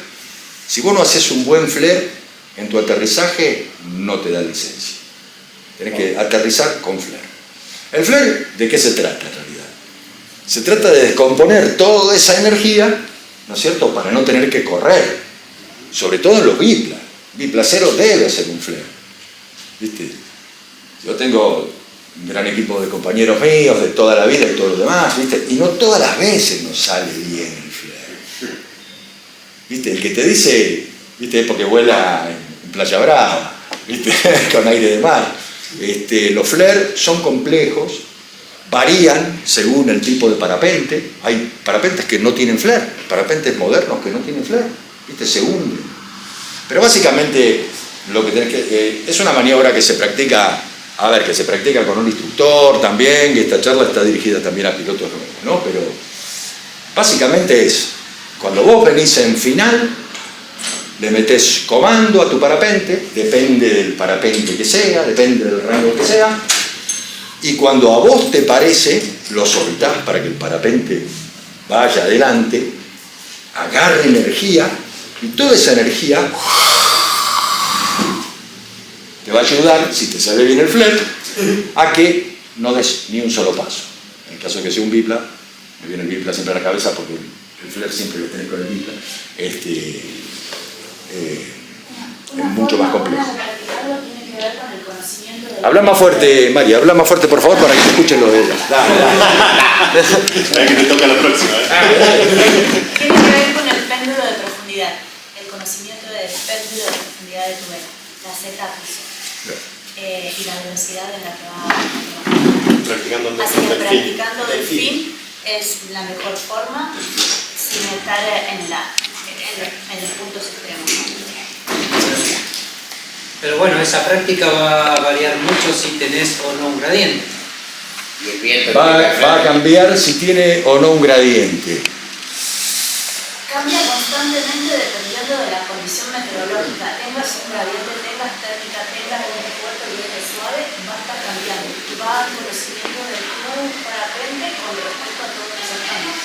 si vos no haces un buen flare en tu aterrizaje, no te da licencia. Tenés que aterrizar con flare. ¿El flare de qué se trata en realidad? Se trata de descomponer toda esa energía, ¿no es cierto?, para no tener que correr, sobre todo en los biplas. Biplacero debe hacer un flare, ¿viste? Yo tengo un gran equipo de compañeros míos de toda la vida y todo lo demás, ¿viste? Y no todas las veces nos sale bien el flare. ¿Viste? El que te dice, ¿viste? Porque vuela en Playa Brava, ¿viste? Con aire de mar. Los flares son complejos, varían según el tipo de parapente. Hay parapentes que no tienen flare, parapentes modernos que no tienen flare, ¿viste? Se hunden. Pero básicamente lo que tenés es una maniobra que se practica. A ver, que se practica con un instructor también, y esta charla está dirigida también a pilotos nuevos, ¿no? Pero básicamente es, cuando vos venís en final, le metés comando a tu parapente, depende del parapente que sea, depende del rango que sea, y cuando a vos te parece, lo soltás para que el parapente vaya adelante, agarre energía, y toda esa energía te va a ayudar, si te sale bien el flare, a que no des ni un solo paso. En el caso de que sea un bipla, me viene el bipla siempre a la cabeza porque el flare siempre lo tenés con el bipla, es mucho más complejo. Habla más fuerte, María, habla más fuerte por favor para que te escuchen los de ella. Dale. Que te toca la próxima. Tiene que ver con el péndulo de profundidad, el conocimiento del péndulo de profundidad de tu vela, las etapas. Y la velocidad en la que va. Así que practicando delfín es la mejor forma sin estar en los puntos extremos. Pero bueno, esa práctica va a variar mucho si tenés o no un gradiente. Y el viento Va a cambiar si tiene o no un gradiente. Cambia constantemente dependiendo de la condición meteorológica. Tengas un gradiente, tengas térmica, tengas viento fuerte, viento suave, va a estar cambiando. Y va al conocimiento de tu parapente con respecto a todos esos temas.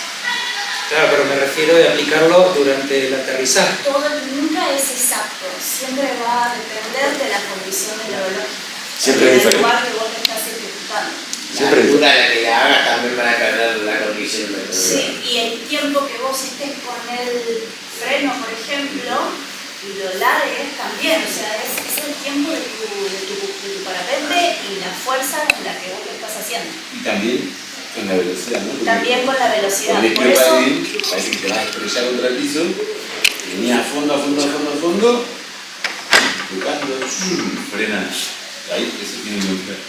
Claro, pero me refiero de aplicarlo durante el aterrizaje. Nunca es exacto, siempre va a depender de la condición meteorológica. Siempre es diferente. Del lugar que vos te estás ejecutando. La altura a la que le hagas también va para cargar la condición del Sí, y el tiempo que vos estés con el freno, por ejemplo, y lo largues también, o sea, es el tiempo de tu parapente y la fuerza en la que vos lo estás haciendo. Y también con la velocidad, ¿no? Porque también con la velocidad. Con Por el eso, parece que te vas a estrellar contra el piso, venía a fondo, tocando, frena. Ahí, eso tiene que ver.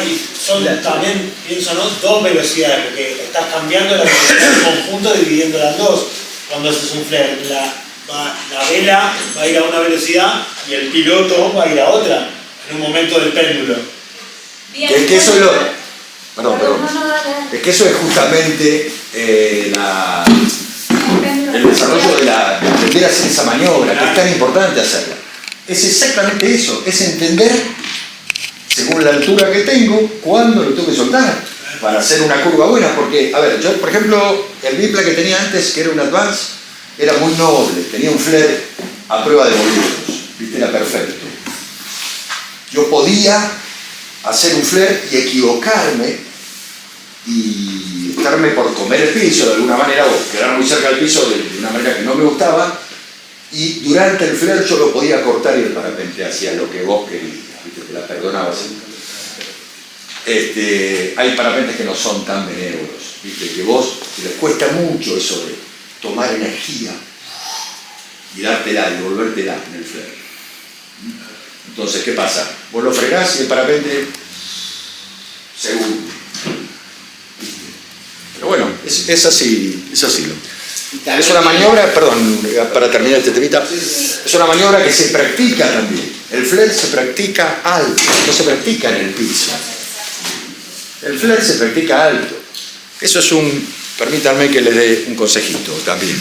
Y son también, pienso, ¿no? Dos velocidades, porque estás cambiando la velocidad del conjunto dividiéndola en dos. Cuando haces un flare, la vela va a ir a una velocidad y el piloto va a ir a otra, en un momento del péndulo. bien, Es que eso es lo... Perdón, Es que eso es justamente el desarrollo de aprender a hacer esa maniobra, que es tan importante hacerla. Es exactamente eso, es entender, según la altura que tengo, cuándo lo tengo que soltar para hacer una curva buena. Porque, a ver, yo, por ejemplo, el bipla que tenía antes, que era un Advance, era muy noble, tenía un flare a prueba de movimientos, ¿viste? Era perfecto. Yo podía hacer un flare y equivocarme y estarme por comer el piso de alguna manera, o quedar muy cerca del piso de una manera que no me gustaba, y durante el flare yo lo podía cortar y el parapente hacía lo que vos querías, ¿viste? Te la perdonabas. Hay parapentes que no son tan benévolos, ¿viste? Que les cuesta mucho eso de tomar energía y dártela y volvértela en el flare. Entonces, ¿qué pasa? Vos lo frenás y el parapente se hunde. Pero bueno, es así, es así. Es una maniobra, perdón, para terminar este temita, es una maniobra que se practica también. El flare se practica alto, no se practica en el piso. El flare se practica alto. Eso es permítanme que les dé un consejito también.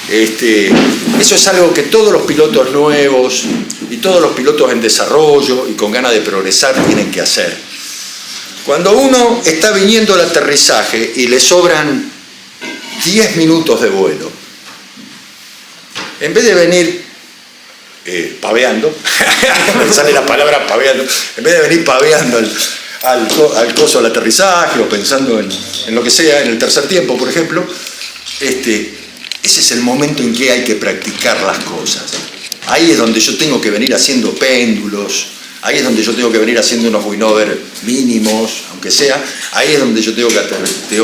Eso es algo que todos los pilotos nuevos y todos los pilotos en desarrollo y con ganas de progresar tienen que hacer. Cuando uno está viniendo al aterrizaje y le sobran 10 minutos de vuelo, en vez de venir paveando, me sale la palabra paveando, en vez de venir paveando al coso del aterrizaje o pensando en lo que sea, en el tercer tiempo, por ejemplo, ese es el momento en que hay que practicar las cosas. Ahí es donde yo tengo que venir haciendo péndulos, ahí es donde yo tengo que venir haciendo unos win-over mínimos, aunque sea, ahí es donde yo tengo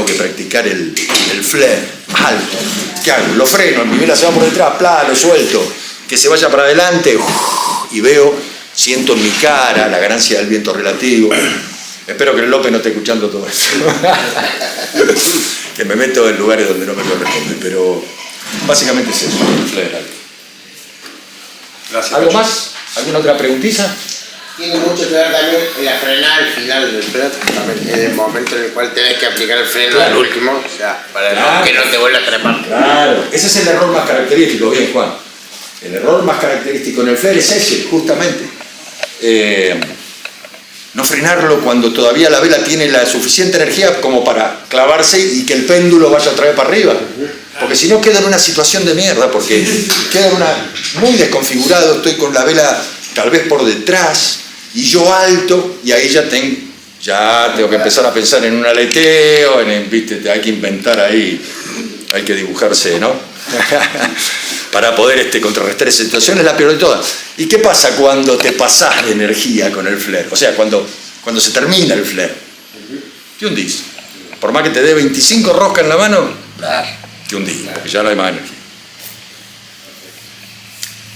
que practicar el flare alto. ¿Qué hago? Lo freno, mi vela se va por detrás, lo suelto, que se vaya para adelante, y siento en mi cara la ganancia del viento relativo. Espero que el López no esté escuchando todo eso. Que me meto en lugares donde no me corresponde, pero básicamente es eso, el flare alto. Gracias. ¿Algo más? ¿Alguna otra preguntita? Tiene mucho que ver también en la frenada al final del flare, también en el momento en el cual tenés que aplicar el freno al último, o sea, para que no te vuelva a trepar. Claro, ese es el error más característico, bien Juan. El error más característico en el flare es ese, justamente. No frenarlo cuando todavía la vela tiene la suficiente energía como para clavarse y que el péndulo vaya otra vez para arriba. Porque si no queda en una situación de mierda, porque queda muy desconfigurado, estoy con la vela tal vez por detrás y yo alto, y ahí ya tengo que empezar a pensar en un aleteo, ¿viste? Hay que inventar ahí, hay que dibujarse, ¿no? Para poder contrarrestar esa situación, es la peor de todas. ¿Y qué pasa cuando te pasás de energía con el flare? O sea, cuando se termina el flare, te hundís. Por más que te dé 25 roscas en la mano, te hundís, porque ya no hay más energía.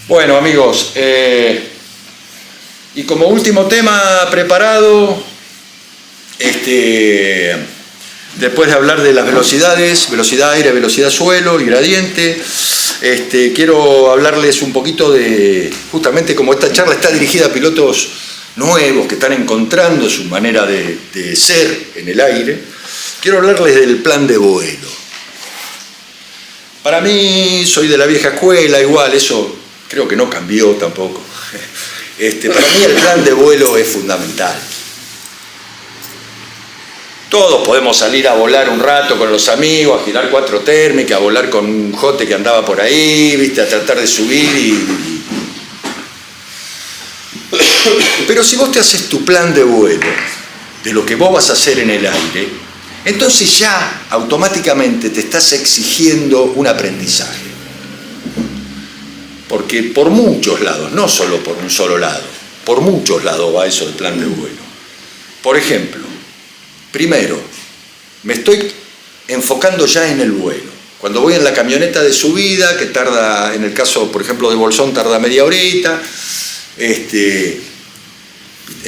Bueno, amigos, y como último tema preparado, después de hablar de las velocidades, velocidad aire, velocidad suelo y gradiente, quiero hablarles un poquito de, justamente como esta charla está dirigida a pilotos nuevos que están encontrando su manera de ser en el aire, quiero hablarles del plan de vuelo. Para mí, soy de la vieja escuela, igual, eso creo que no cambió tampoco. Para mí el plan de vuelo es fundamental. Todos podemos salir a volar un rato con los amigos, a girar 4 térmicas, a volar con un jote que andaba por ahí, ¿viste? A tratar de subir Pero si vos te haces tu plan de vuelo, de lo que vos vas a hacer en el aire, entonces ya automáticamente te estás exigiendo un aprendizaje. Porque por muchos lados, no solo por un solo lado, por muchos lados va eso del plan de vuelo. Por ejemplo, primero, me estoy enfocando ya en el vuelo. Cuando voy en la camioneta de subida, que tarda, en el caso, por ejemplo, de Bolsón, tarda media horita, en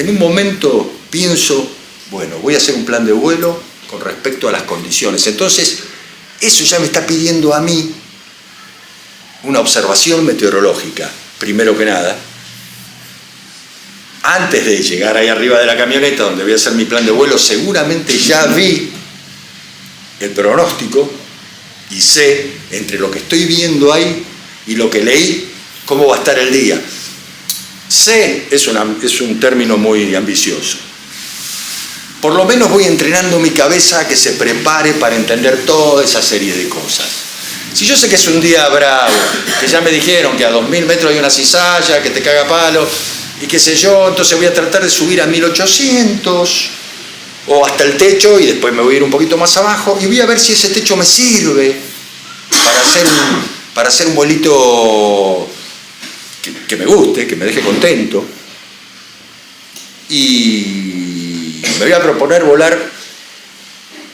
un momento pienso, bueno, voy a hacer un plan de vuelo con respecto a las condiciones. Entonces, eso ya me está pidiendo a mí una observación meteorológica, primero que nada. Antes de llegar ahí arriba de la camioneta donde voy a hacer mi plan de vuelo, seguramente ya vi el pronóstico y sé, entre lo que estoy viendo ahí y lo que leí, cómo va a estar el día. Sé es un término muy ambicioso. Por lo menos voy entrenando mi cabeza a que se prepare para entender toda esa serie de cosas. Si yo sé que es un día bravo, que ya me dijeron que a 2000 metros hay una cizalla, que te caga palo, y qué sé yo, entonces voy a tratar de subir a 1800 o hasta el techo y después me voy a ir un poquito más abajo y voy a ver si ese techo me sirve para hacer un vuelito que me guste, que me deje contento. Y me voy a proponer volar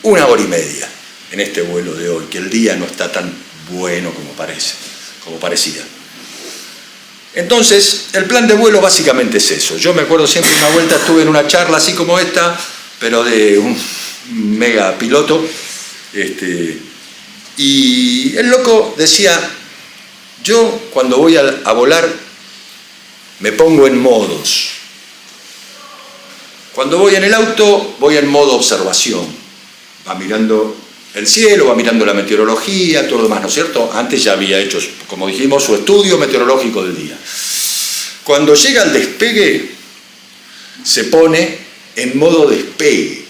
1 hora y media en este vuelo de hoy, que el día no está tan bueno como parecía. Entonces, el plan de vuelo básicamente es eso. Yo me acuerdo siempre, una vuelta estuve en una charla así como esta, pero de un mega piloto, y el loco decía, yo cuando voy a volar me pongo en modos. Cuando voy en el auto voy en modo observación, va mirando el cielo, va mirando la meteorología, todo lo demás, ¿no es cierto? Antes ya había hecho, como dijimos, su estudio meteorológico del día. Cuando llega al despegue, se pone en modo despegue.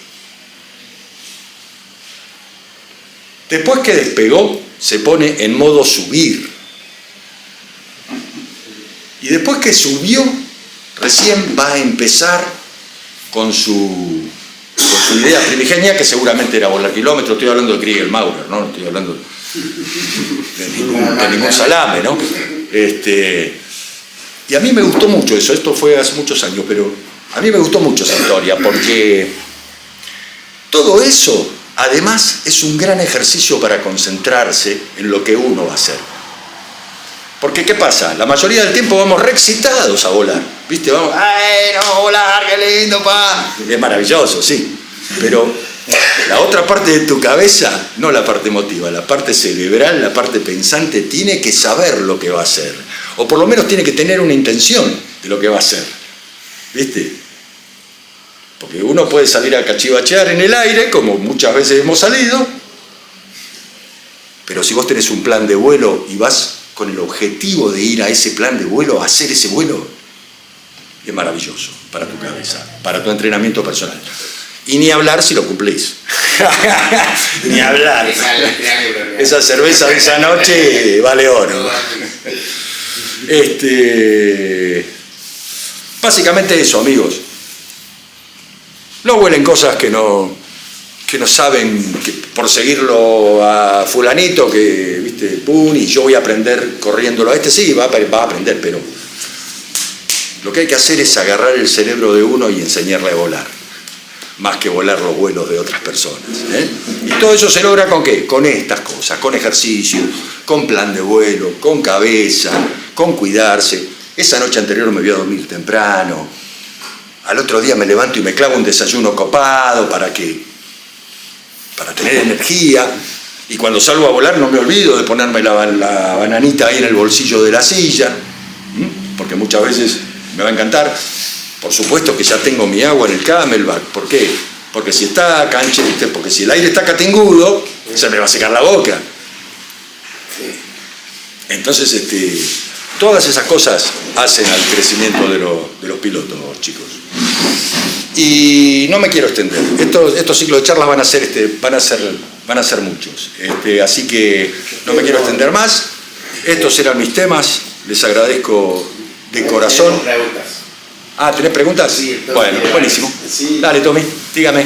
Después que despegó, se pone en modo subir. Y después que subió, recién va a empezar con su idea primigenia, que seguramente era volar kilómetros. Estoy hablando de Kriegel Maurer, no estoy hablando de ningún salame, ¿no? Y a mí me gustó mucho eso, esto fue hace muchos años, pero a mí me gustó mucho esa historia, porque todo eso, además, es un gran ejercicio para concentrarse en lo que uno va a hacer. Porque, ¿qué pasa? La mayoría del tiempo vamos re excitados a volar, ¿viste? Vamos, ¡ay, no, volar, qué lindo, pa! Es maravilloso, sí. Pero la otra parte de tu cabeza, no la parte emotiva, la parte cerebral, la parte pensante, tiene que saber lo que va a hacer. O por lo menos tiene que tener una intención de lo que va a hacer, ¿viste? Porque uno puede salir a cachivachear en el aire, como muchas veces hemos salido, pero si vos tenés un plan de vuelo y vas con el objetivo de ir a ese plan de vuelo, a hacer ese vuelo, es maravilloso para tu cabeza, para tu entrenamiento personal. Y ni hablar si lo cumplís. Ni hablar. Esa cerveza de esa noche vale oro. Básicamente eso, amigos. No vuelen cosas que no saben, que por seguirlo a fulanito, que, viste, pum, y yo voy a aprender corriéndolo. Sí, va a aprender, pero lo que hay que hacer es agarrar el cerebro de uno y enseñarle a volar, más que volar los vuelos de otras personas, ¿eh? Y todo eso se logra ¿con qué? Con estas cosas, con ejercicio, con plan de vuelo, con cabeza, con cuidarse. Esa noche anterior me voy a dormir temprano, al otro día me levanto y me clavo un desayuno copado para tener energía, y cuando salgo a volar no me olvido de ponerme la bananita ahí en el bolsillo de la silla, porque muchas veces me va a encantar. Por supuesto que ya tengo mi agua en el Camelback. ¿Por qué? Porque si está canche, porque si el aire está catingudo, se me va a secar la boca. Entonces, todas esas cosas hacen al crecimiento de los pilotos, chicos. Y no me quiero extender. Estos ciclos de charlas van a ser muchos. Así que no me quiero extender más. Estos eran mis temas. Les agradezco de corazón. Preguntas. Ah, ¿tenés preguntas? Sí, bueno, buenísimo. Sí. Dale, Tommy, dígame.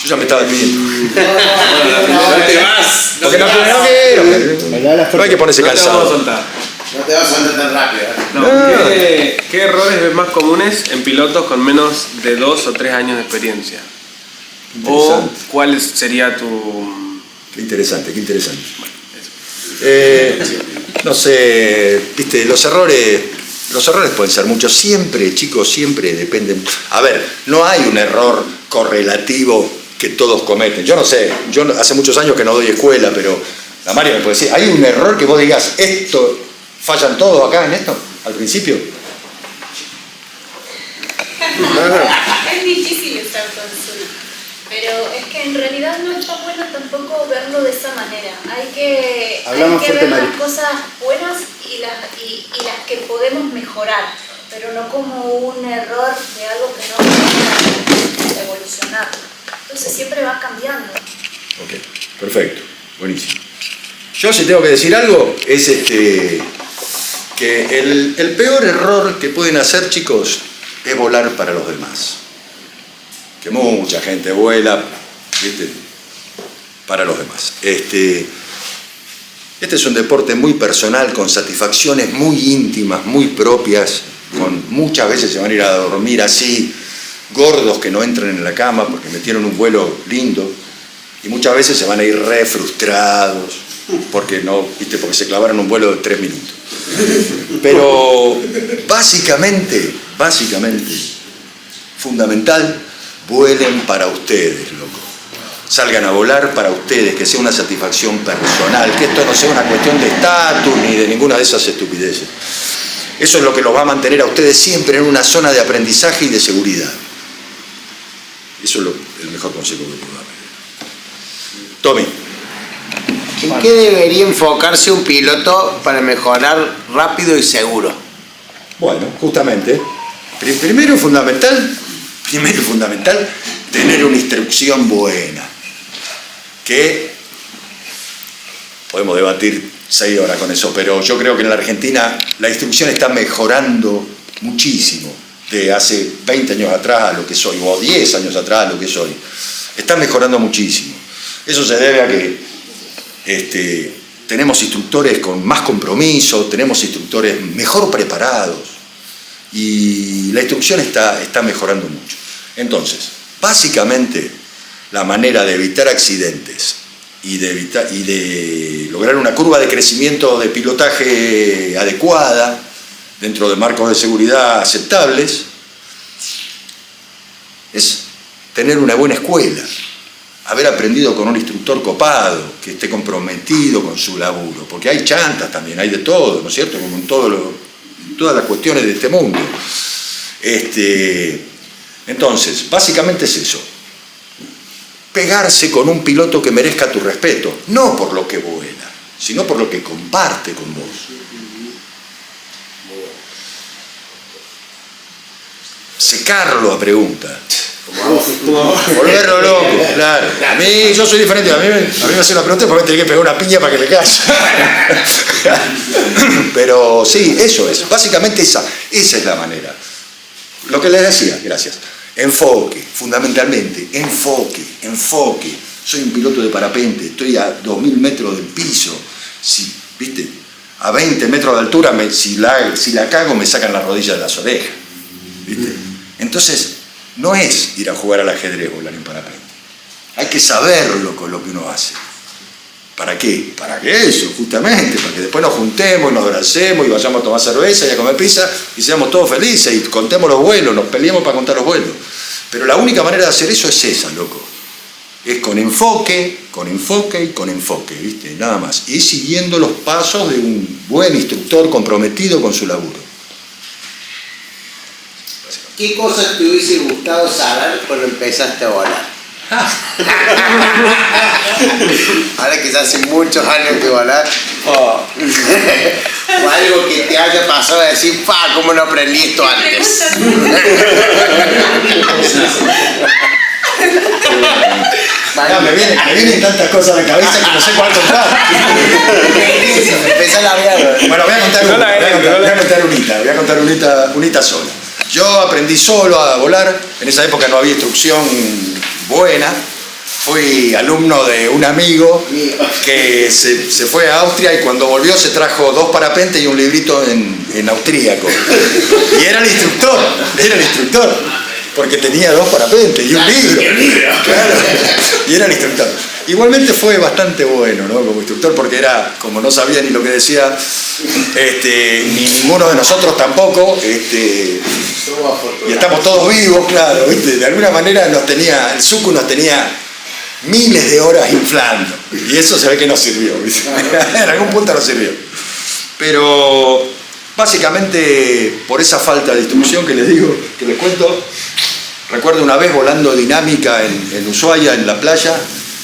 Yo ya me estaba despidiendo. No te vas. Porque no quiero. No hay que ponerse No te vamos a cansado. soltar. No te vas a soltar tan rápido. No, ¿qué errores ves más comunes en pilotos con menos de 2 o 3 años de experiencia? ¿O cuál sería tu...? Qué interesante, qué interesante. No sé, viste, los errores pueden ser muchos. Siempre, chicos, siempre dependen. A ver, no hay un error correlativo que todos cometen. Yo no sé, yo hace muchos años que no doy escuela, pero la María me puede decir, ¿hay un error que vos digas, esto, fallan todos acá en esto, al principio? Es difícil estar con su, pero es que en realidad no está bueno tampoco verlo de esa manera. Hay que ver las cosas buenas y las que podemos mejorar, pero no como un error de algo que no podemos evolucionar. Entonces siempre va cambiando. Ok, perfecto, buenísimo. Yo si tengo que decir algo, es que el peor error que pueden hacer, chicos, es volar para los demás. Que mucha gente vuela, ¿viste?, para los demás. Este es un deporte muy personal, con satisfacciones muy íntimas, muy propias, muchas veces se van a ir a dormir así, gordos que no entran en la cama porque metieron un vuelo lindo, y muchas veces se van a ir re frustrados porque se clavaron un vuelo de 3 minutos. Pero básicamente, fundamental, vuelen para ustedes, loco. Salgan a volar para ustedes, que sea una satisfacción personal, que esto no sea una cuestión de estatus ni de ninguna de esas estupideces. Eso es lo que los va a mantener a ustedes siempre en una zona de aprendizaje y de seguridad. Eso es el mejor consejo que puedo dar. Tommy. ¿En qué debería enfocarse un piloto para mejorar rápido y seguro? Bueno, justamente, primero y fundamental, tener una instrucción buena. Que podemos debatir 6 horas con eso, pero yo creo que en la Argentina la instrucción está mejorando muchísimo de hace 20 años atrás a lo que soy, o 10 años atrás a lo que soy. Está mejorando muchísimo. Eso se debe a que tenemos instructores con más compromiso, tenemos instructores mejor preparados y la instrucción está mejorando mucho. Entonces, básicamente, la manera de evitar accidentes y de lograr una curva de crecimiento de pilotaje adecuada dentro de marcos de seguridad aceptables es tener una buena escuela, haber aprendido con un instructor copado, que esté comprometido con su laburo, porque hay chantas también, hay de todo, ¿no es cierto?, como en todas las cuestiones de este mundo. Entonces, básicamente es eso. Pegarse con un piloto que merezca tu respeto, no por lo que vuela, sino por lo que comparte con vos. Secarlo a pregunta. Volverlo loco, claro. A mí, yo soy diferente, a mí me hace una pregunta porque me tiene que pegar una piña para que me case. Pero sí, eso es. Básicamente esa es la manera. Lo que les decía, gracias. Enfoque, fundamentalmente, enfoque. Soy un piloto de parapente, estoy a 2000 metros del piso. Si, ¿viste? A 20 metros de altura, si la cago, me sacan las rodillas de las orejas. ¿Viste? Entonces, no es ir a jugar al ajedrez o volar en parapente. Hay que saberlo con lo que uno hace. ¿Para qué? Para que eso, justamente, para que después nos juntemos, nos abracemos y vayamos a tomar cerveza y a comer pizza y seamos todos felices y contemos los vuelos, nos peleemos para contar los vuelos. Pero la única manera de hacer eso es esa, loco. Es con enfoque, ¿viste? Nada más. Y siguiendo los pasos de un buen instructor comprometido con su laburo. ¿Qué cosas te hubiese gustado saber cuando empezaste a volar? Ahora que ya hace muchos años que volar. O algo que te haya pasado de decir, ¿cómo no aprendí esto antes? No, me vienen tantas cosas a la cabeza que no sé cuál contar. Empieza la mierda. Bueno, voy a contar unita sola. Yo aprendí solo a volar, en esa época no había instrucción buena, fui alumno de un amigo que se fue a Austria y cuando volvió se trajo 2 parapentes y un librito en austríaco. Y era el instructor, porque tenía 2 parapentes y un libro. Claro, y era el instructor. Igualmente fue bastante bueno, ¿no? Como instructor, porque era, como no sabía ni lo que decía, ni ninguno de nosotros tampoco, y estamos todos vivos, claro, ¿viste? De alguna manera el sucu nos tenía miles de horas inflando, y eso se ve que nos sirvió, ¿viste? En algún punto nos sirvió. Pero básicamente por esa falta de instrucción que les digo, que les cuento, recuerdo una vez volando dinámica en Ushuaia, en la playa,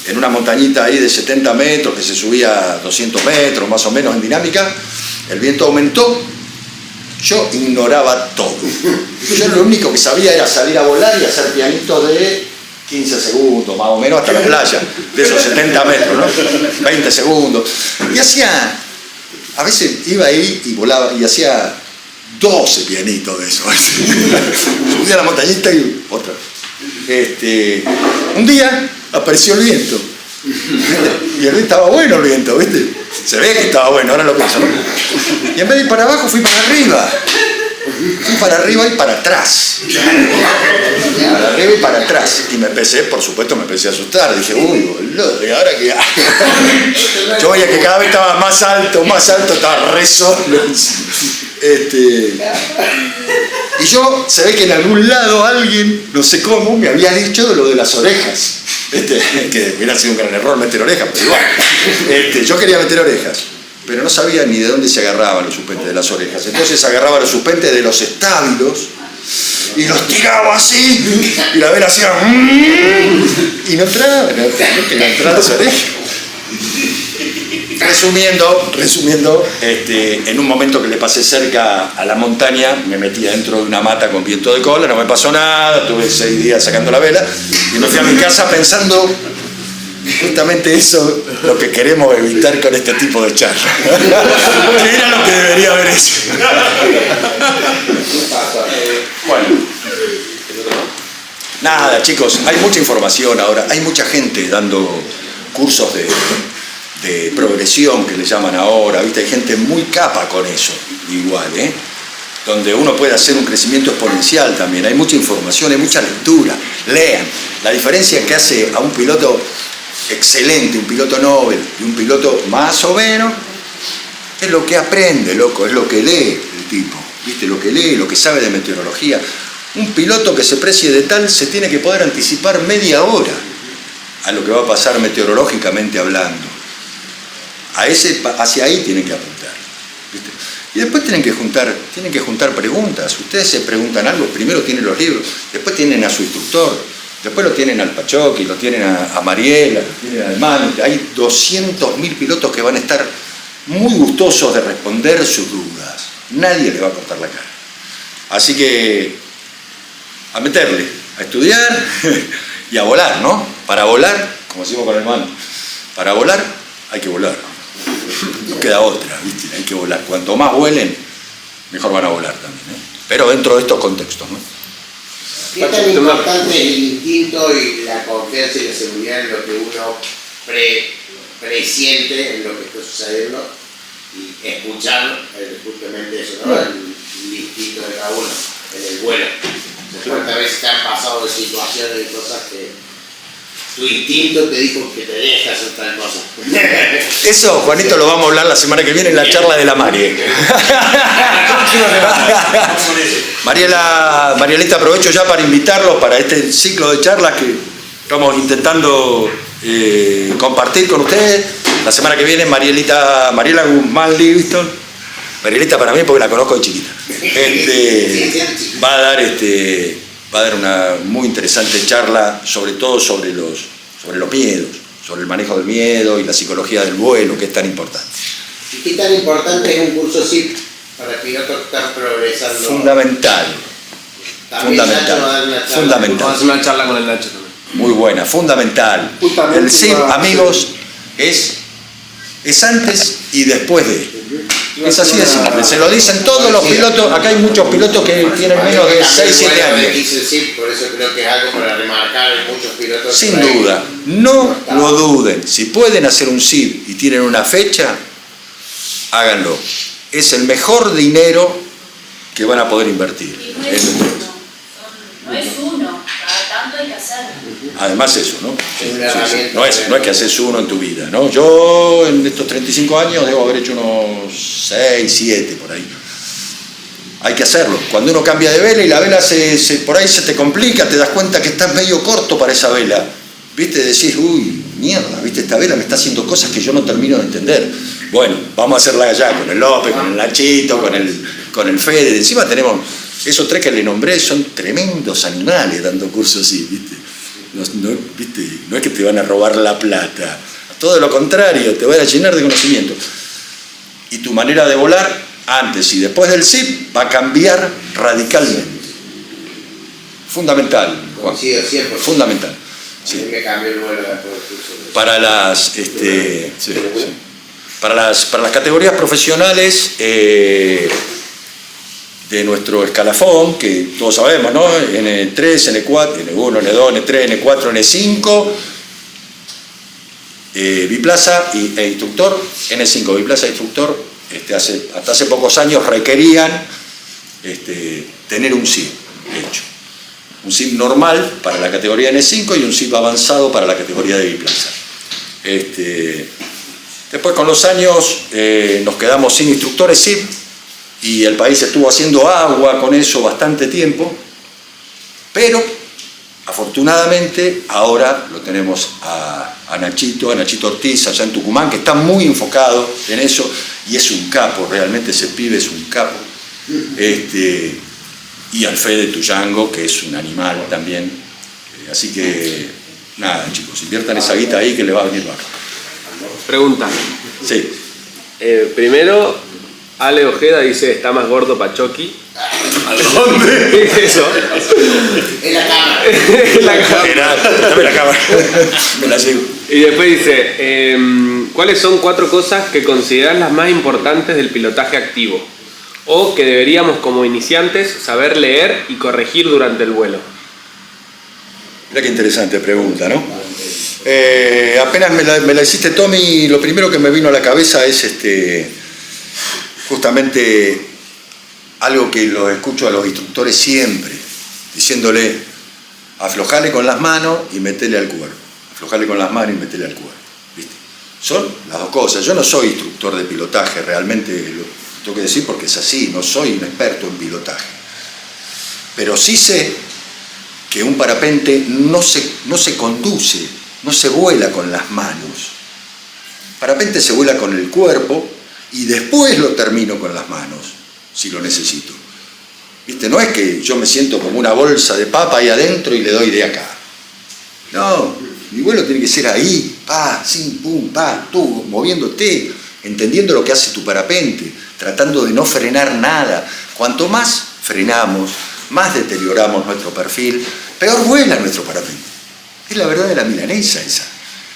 en una montañita ahí de 70 metros que se subía a 200 metros más o menos en dinámica, el viento aumentó, yo ignoraba todo. Yo lo único que sabía era salir a volar y hacer pianitos de 15 segundos, más o menos, hasta la playa, de esos 70 metros, ¿no? 20 segundos. Y a veces iba ahí y volaba y hacía 12 pianitos de eso. Subía a la montañita y otra. Un día apareció el viento. Y el viento estaba bueno, el viento, ¿viste? Se ve que estaba bueno, ahora lo pienso, ¿no? Y en vez de ir para abajo, fui para arriba. Fui para arriba y para atrás. Para arriba y para atrás. Y por supuesto, me empecé a asustar. Dije, uy, boludo, ¿y ahora qué hago? Yo veía que cada vez estaba más alto, estaba re solo. Y yo, se ve que en algún lado alguien, no sé cómo, me había dicho lo de las orejas. Que hubiera sido un gran error meter orejas, pero igual. Yo quería meter orejas, pero no sabía ni de dónde se agarraban los suspentes de las orejas. Entonces agarraba los suspentes de los estábilos y los tiraba así, y la vela hacía y no entraba, no entraba las orejas. Resumiendo, en un momento que le pasé cerca a la montaña, me metí dentro de una mata con viento de cola, no me pasó nada, tuve 6 días sacando la vela y me fui a mi casa pensando justamente eso, lo que queremos evitar con este tipo de charlas. Que era lo que debería haber hecho. Bueno. Nada, chicos, hay mucha información ahora, hay mucha gente dando cursos de progresión que le llaman ahora, ¿viste? Hay gente muy capa con eso, igual, donde uno puede hacer un crecimiento exponencial también. Hay mucha información, hay mucha lectura. Lean. La diferencia que hace a un piloto excelente, un piloto Nobel y un piloto más o menos, es lo que aprende, loco, es lo que lee el tipo, ¿viste? Lo que lee, lo que sabe de meteorología. Un piloto que se precie de tal se tiene que poder anticipar media hora a lo que va a pasar meteorológicamente hablando. Hacia ahí tienen que apuntar, ¿viste? Y después tienen que juntar preguntas. Ustedes se preguntan algo, primero tienen los libros, después tienen a su instructor, después lo tienen al Pachoqui, lo tienen a Mariela, lo tienen al Manu. Hay 200.000 pilotos que van a estar muy gustosos de responder sus dudas. Nadie les va a cortar la cara. Así que a meterle, a estudiar y a volar, ¿no? Para volar, como decimos con el Manu, para volar hay que volar. No queda otra, ¿viste? Hay que volar. Cuanto más vuelen, mejor van a volar también, pero dentro de estos contextos, ¿no? ¿Qué tan importante es el instinto y la confianza y la seguridad en lo que uno presiente, en lo que está sucediendo, y escuchar justamente eso, ¿no? El instinto de cada uno en el vuelo? ¿Cuántas veces te han pasado de situaciones y cosas que tu instinto te dijo que te dejas hacer tal cosa? Eso, Juanito, lo vamos a hablar la semana que viene en la charla de la Marie. Marielita, aprovecho ya para invitarlos para este ciclo de charlas que estamos intentando compartir con ustedes. La semana que viene Mariela Guzmán Livingston, Marielita para mí porque la conozco de chiquita, va a dar una muy interesante charla, sobre todo sobre los miedos, sobre el manejo del miedo y la psicología del vuelo, que es tan importante. ¿Y qué tan importante es un curso SIP para pilotos que están progresando? Fundamental. Fundamental. Vamos a hacer una charla con el Nacho también. Muy buena, fundamental. El SIP, amigos, es antes y después de. Es así de simple. Se lo dicen todos los pilotos. Acá hay muchos pilotos que tienen menos de 6, 7 años. Por eso creo que es algo para remarcar en muchos pilotos. Sin duda, no lo duden. Si pueden hacer un SID y tienen una fecha, háganlo. Es el mejor dinero que van a poder invertir. Y no es uno, no es uno, cada tanto hay que hacerlo. Además eso, ¿no? No es que haces uno en tu vida, ¿no? Yo en estos 35 años debo haber hecho unos 6, 7 por ahí. Hay que hacerlo. Cuando uno cambia de vela y la vela por ahí se te complica, te das cuenta que estás medio corto para esa vela. ¿Viste? Decís, uy, mierda, ¿viste? Esta vela me está haciendo cosas que yo no termino de entender. Bueno, vamos a hacerla allá con el López, con el Nachito, con el Fede. Encima tenemos, esos 3 que le nombré son tremendos animales dando cursos así, ¿viste? ¿Viste? No es que te van a robar la plata. Todo lo contrario, te van a llenar de conocimiento. Y tu manera de volar, antes y después del SIP, va a cambiar radicalmente. Fundamental, Juan. Sí, 100%. Fundamental. Sí. Me cambió el vuelo después del curso. Para las categorías profesionales de nuestro escalafón, que todos sabemos, ¿no? N3, N4, N1, N2, N3, N4, N5, biplaza e instructor. N5, biplaza e instructor, hasta hace pocos años requerían tener un SIP, de hecho. Un SIP normal para la categoría N5 y un SIP avanzado para la categoría de biplaza. Después con los años nos quedamos sin instructores SIP y el país estuvo haciendo agua con eso bastante tiempo, pero afortunadamente ahora lo tenemos a Nachito Ortiz allá en Tucumán, que está muy enfocado en eso y es un capo, realmente ese pibe es un capo. Y al Fede Tuyango, que es un animal también. Así que, nada, chicos, inviertan esa guita ahí que le va a venir bajo. Pregunta. Sí. Primero, Ale Ojeda dice, está más gordo Pachoki. ¿Dónde? ¿Qué es eso? En la cámara. En la cámara. Dame la cámara. Me la llevo. Y después dice, ¿cuáles son 4 cosas que consideras las más importantes del pilotaje activo? O que deberíamos como iniciantes saber leer y corregir durante el vuelo. Mira qué interesante pregunta, ¿no? Apenas me la hiciste, Tommy, lo primero que me vino a la cabeza es justamente algo que lo escucho a los instructores siempre, diciéndole, aflojale con las manos y metele al cuerpo. Aflojale con las manos y metele al cuerpo. ¿Viste? Son las dos cosas. Yo no soy instructor de pilotaje, realmente lo tengo que decir porque es así, no soy un experto en pilotaje. Pero sí sé que un parapente no se conduce, no se vuela con las manos. El parapente se vuela con el cuerpo y después lo termino con las manos, si lo necesito. ¿Viste? No es que yo me siento como una bolsa de papa ahí adentro y le doy de acá. No, mi vuelo tiene que ser ahí, pa, sin, pum, pa, tú, moviéndote, entendiendo lo que hace tu parapente, tratando de no frenar nada. Cuanto más frenamos, más deterioramos nuestro perfil, peor vuela nuestro parapente. Es la verdad de la milanesa esa.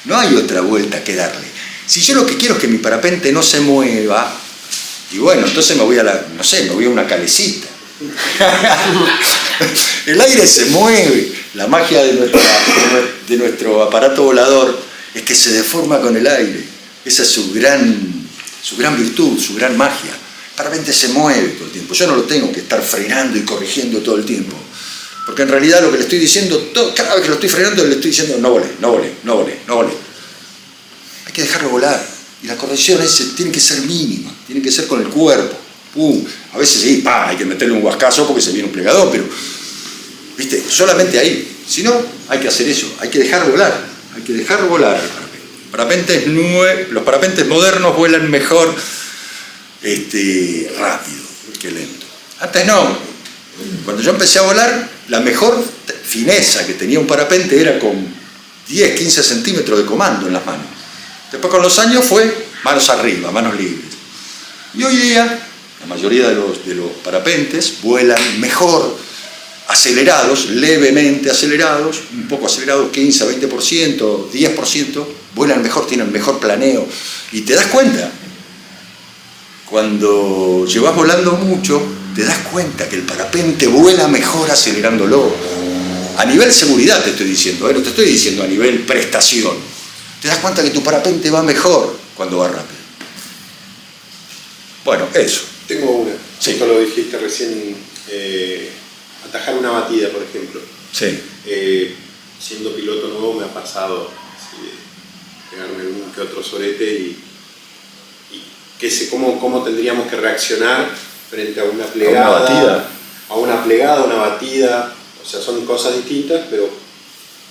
No hay otra vuelta que darle. Si yo lo que quiero es que mi parapente no se mueva, y bueno, entonces me voy a una calecita. El aire se mueve. La magia de nuestro aparato volador es que se deforma con el aire. Esa es su gran virtud, su gran magia. El parapente se mueve todo el tiempo. Yo no lo tengo que estar frenando y corrigiendo todo el tiempo. Porque en realidad lo que le estoy diciendo, cada vez que lo estoy frenando, le estoy diciendo no volé. Hay que dejarlo volar. Y la corrección tiene que ser mínima, tiene que ser con el cuerpo. A veces sí, hay que meterle un huascazo porque se viene un plegador, pero ¿viste? Solamente ahí. Si no, hay que hacer eso, hay que dejar volar. Hay que dejar volar el parapente. Los parapentes modernos vuelan mejor rápido que lento. Antes no. Cuando yo empecé a volar, la mejor fineza que tenía un parapente era con 10, 15 centímetros de comando en las manos. Después con los años fue manos arriba, manos libres. Y hoy día, la mayoría de los parapentes vuelan mejor, acelerados, levemente acelerados, un poco acelerados, 15, 20%, 10%, vuelan mejor, tienen mejor planeo. Y te das cuenta cuando llevas volando mucho, te das cuenta que el parapente vuela mejor acelerándolo. A nivel seguridad te estoy diciendo, no te estoy diciendo a nivel prestación. Te das cuenta que tu parapente va mejor cuando va rápido. Bueno, eso. Tengo una. Sí. Esto lo dijiste recién. Atajar una batida, por ejemplo. Sí. Siendo piloto nuevo me ha pasado así, de pegarme un que otro sorete y cómo tendríamos que reaccionar frente a una plegada, a una batida, o sea, son cosas distintas, pero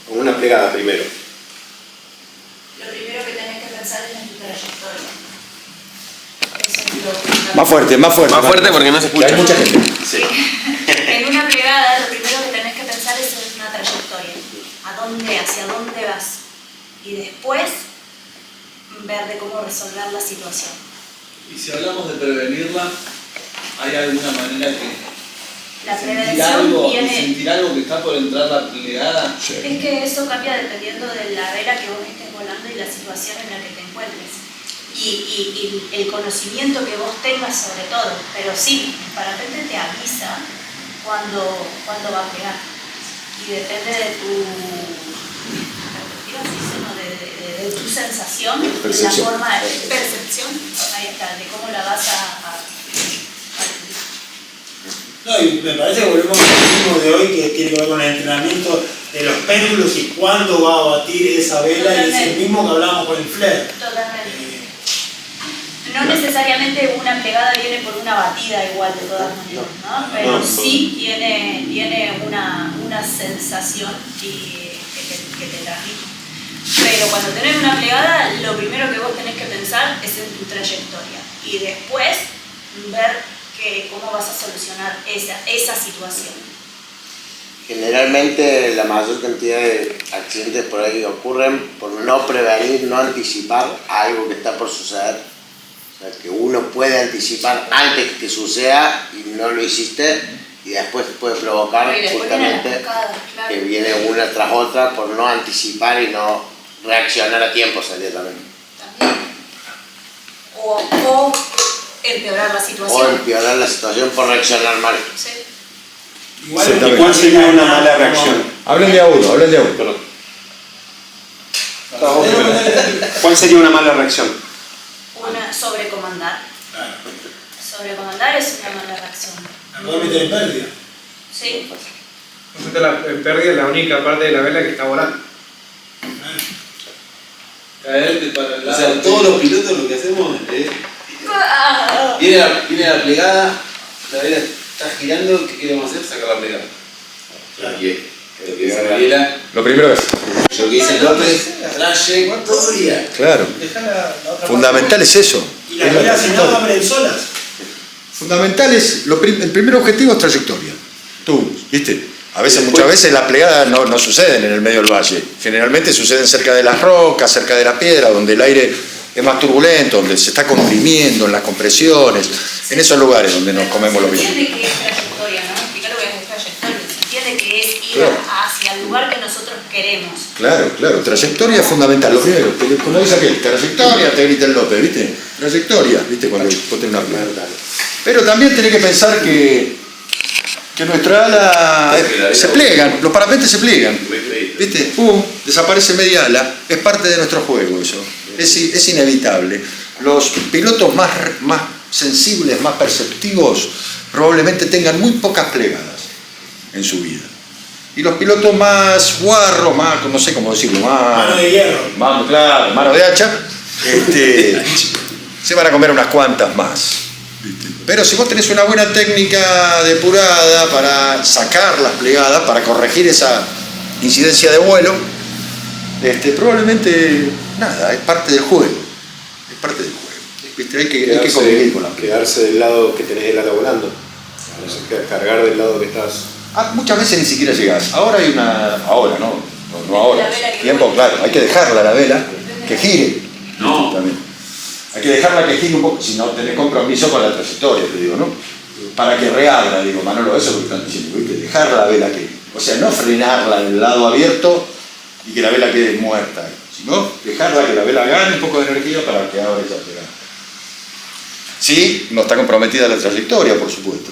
a una plegada primero. Lo primero que tenés que pensar es en tu trayectoria. Eso es lo Más fuerte, más fuerte. Más fuerte porque no se escucha. Hay mucha gente. Sí. En una plegada lo primero que tenés que pensar es en una trayectoria. Hacia dónde vas. Y después ver de cómo resolver la situación. Y si hablamos de prevenirla, ¿hay alguna manera que La prevención viene... sentir algo que está por entrar la plegada? Sí. Es que eso cambia dependiendo de la vela que vos estés volando y la situación en la que te encuentres. Y el conocimiento que vos tengas sobre todo. Pero sí, el parapente te avisa cuando va a pegar. Y depende de tu de tu sensación, de la forma de percepción, ahí está, de cómo la vas a No, y me parece que volvemos al mismo de hoy, que tiene que ver con el entrenamiento de los péndulos y cuándo va a batir esa vela. Totalmente. Y es el mismo que hablábamos con el flare. Totalmente. No necesariamente una plegada viene por una batida igual de todas maneras, ¿no? Pero sí tiene una sensación que te transmite. Pero cuando tenés una plegada, lo primero que vos tenés que pensar es en tu trayectoria y después ver cómo vas a solucionar esa situación. Generalmente la mayor cantidad de accidentes por ahí ocurren por no prevenir, no anticipar algo que está por suceder. O sea, que uno puede anticipar antes que suceda y no lo hiciste y después puede provocar justamente que viene una tras otra por no anticipar y no reaccionar a tiempo, salía también. O empeorar la situación. O empeorar la situación por reaccionar mal. Sí. Igual, ¿cuál sería una mala reacción? Hablen de a uno, hablen de a uno. Perdón. ¿Cuál sería una mala reacción? Sobrecomandar. Sobrecomandar es una mala reacción. ¿La puedo meter en pérdida? Sí. En pérdida es la única parte de la vela que está volando. Caerte para el lado. O sea, todos los pilotos lo que hacemos es... Viene la plegada, la vela está girando, ¿qué queremos hacer? Sacar la plegada. Lo primero es... Lo que dice López, trayectoria. Claro. Fundamental es eso. Y las velas si no abren solas. Fundamental es, el primer objetivo es trayectoria. Tú, ¿viste? Muchas veces las plegadas no suceden en el medio del valle. Generalmente suceden cerca de las rocas, cerca de la piedra, donde el aire es más turbulento, donde se está comprimiendo en las compresiones, en esos lugares donde nos comemos los vientos. Se entiende que es trayectoria, ¿no? Explicar lo que es trayectoria. Se entiende que es ir hacia el lugar que nosotros queremos. Claro, trayectoria es fundamental. Lo primero, cuando dice aquel, trayectoria, te grita el López, ¿viste? Trayectoria, ¿viste? Cuando vos tenés una plegada. Pero también tenés que pensar que nuestra ala se plegan, los parapentes se plegan, ¿viste? Desaparece media ala, es parte de nuestro juego eso, es inevitable. Los pilotos más sensibles, más perceptivos, probablemente tengan muy pocas plegadas en su vida. Y los pilotos más guarros, más, no sé cómo decirlo, más... Mano de hierro. Claro, mano de hacha, se van a comer unas cuantas más. Pero si vos tenés una buena técnica depurada para sacar las plegadas, para corregir esa incidencia de vuelo, probablemente nada, es parte del juego. Es parte del juego. ¿Viste? Hay que convivir con la plegada. Quedarse del lado que tenés el ala volando. Cargar del lado que estás. Muchas veces ni siquiera llegás. Ahora hay una. Ahora, no ahora. Tiempo, claro. Hay que dejarla la vela que gire. No. También. Hay que dejarla que gire un poco, si no tenés compromiso con la trayectoria, te digo, ¿no? Para que reabra, digo, Manolo, eso es lo que están diciendo, ¿viste? Dejar la vela que... O sea, no frenarla en el lado abierto y que la vela quede muerta, sino dejarla que la vela gane un poco de energía para que abra esa plegada. Sí, no está comprometida la trayectoria, por supuesto.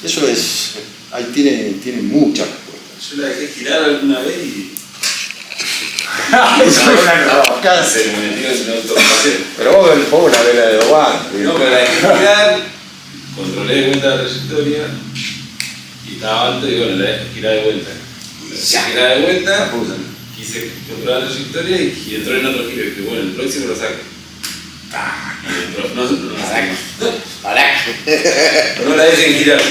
Eso es, ahí tiene muchas respuestas. Yo la dejé girar alguna vez y... Cáncer. Me metió en autocompasión. Pero vos la vela de Doban. No, pero la dejé girar, controlé de vuelta la trayectoria y estaba alto y bueno, la dejé girar de vuelta. La dejé girar de vuelta, quise controlar la trayectoria y entró en otro giro y dije, bueno, el próximo lo saco. Y entró, no lo saco. No la dejen girar.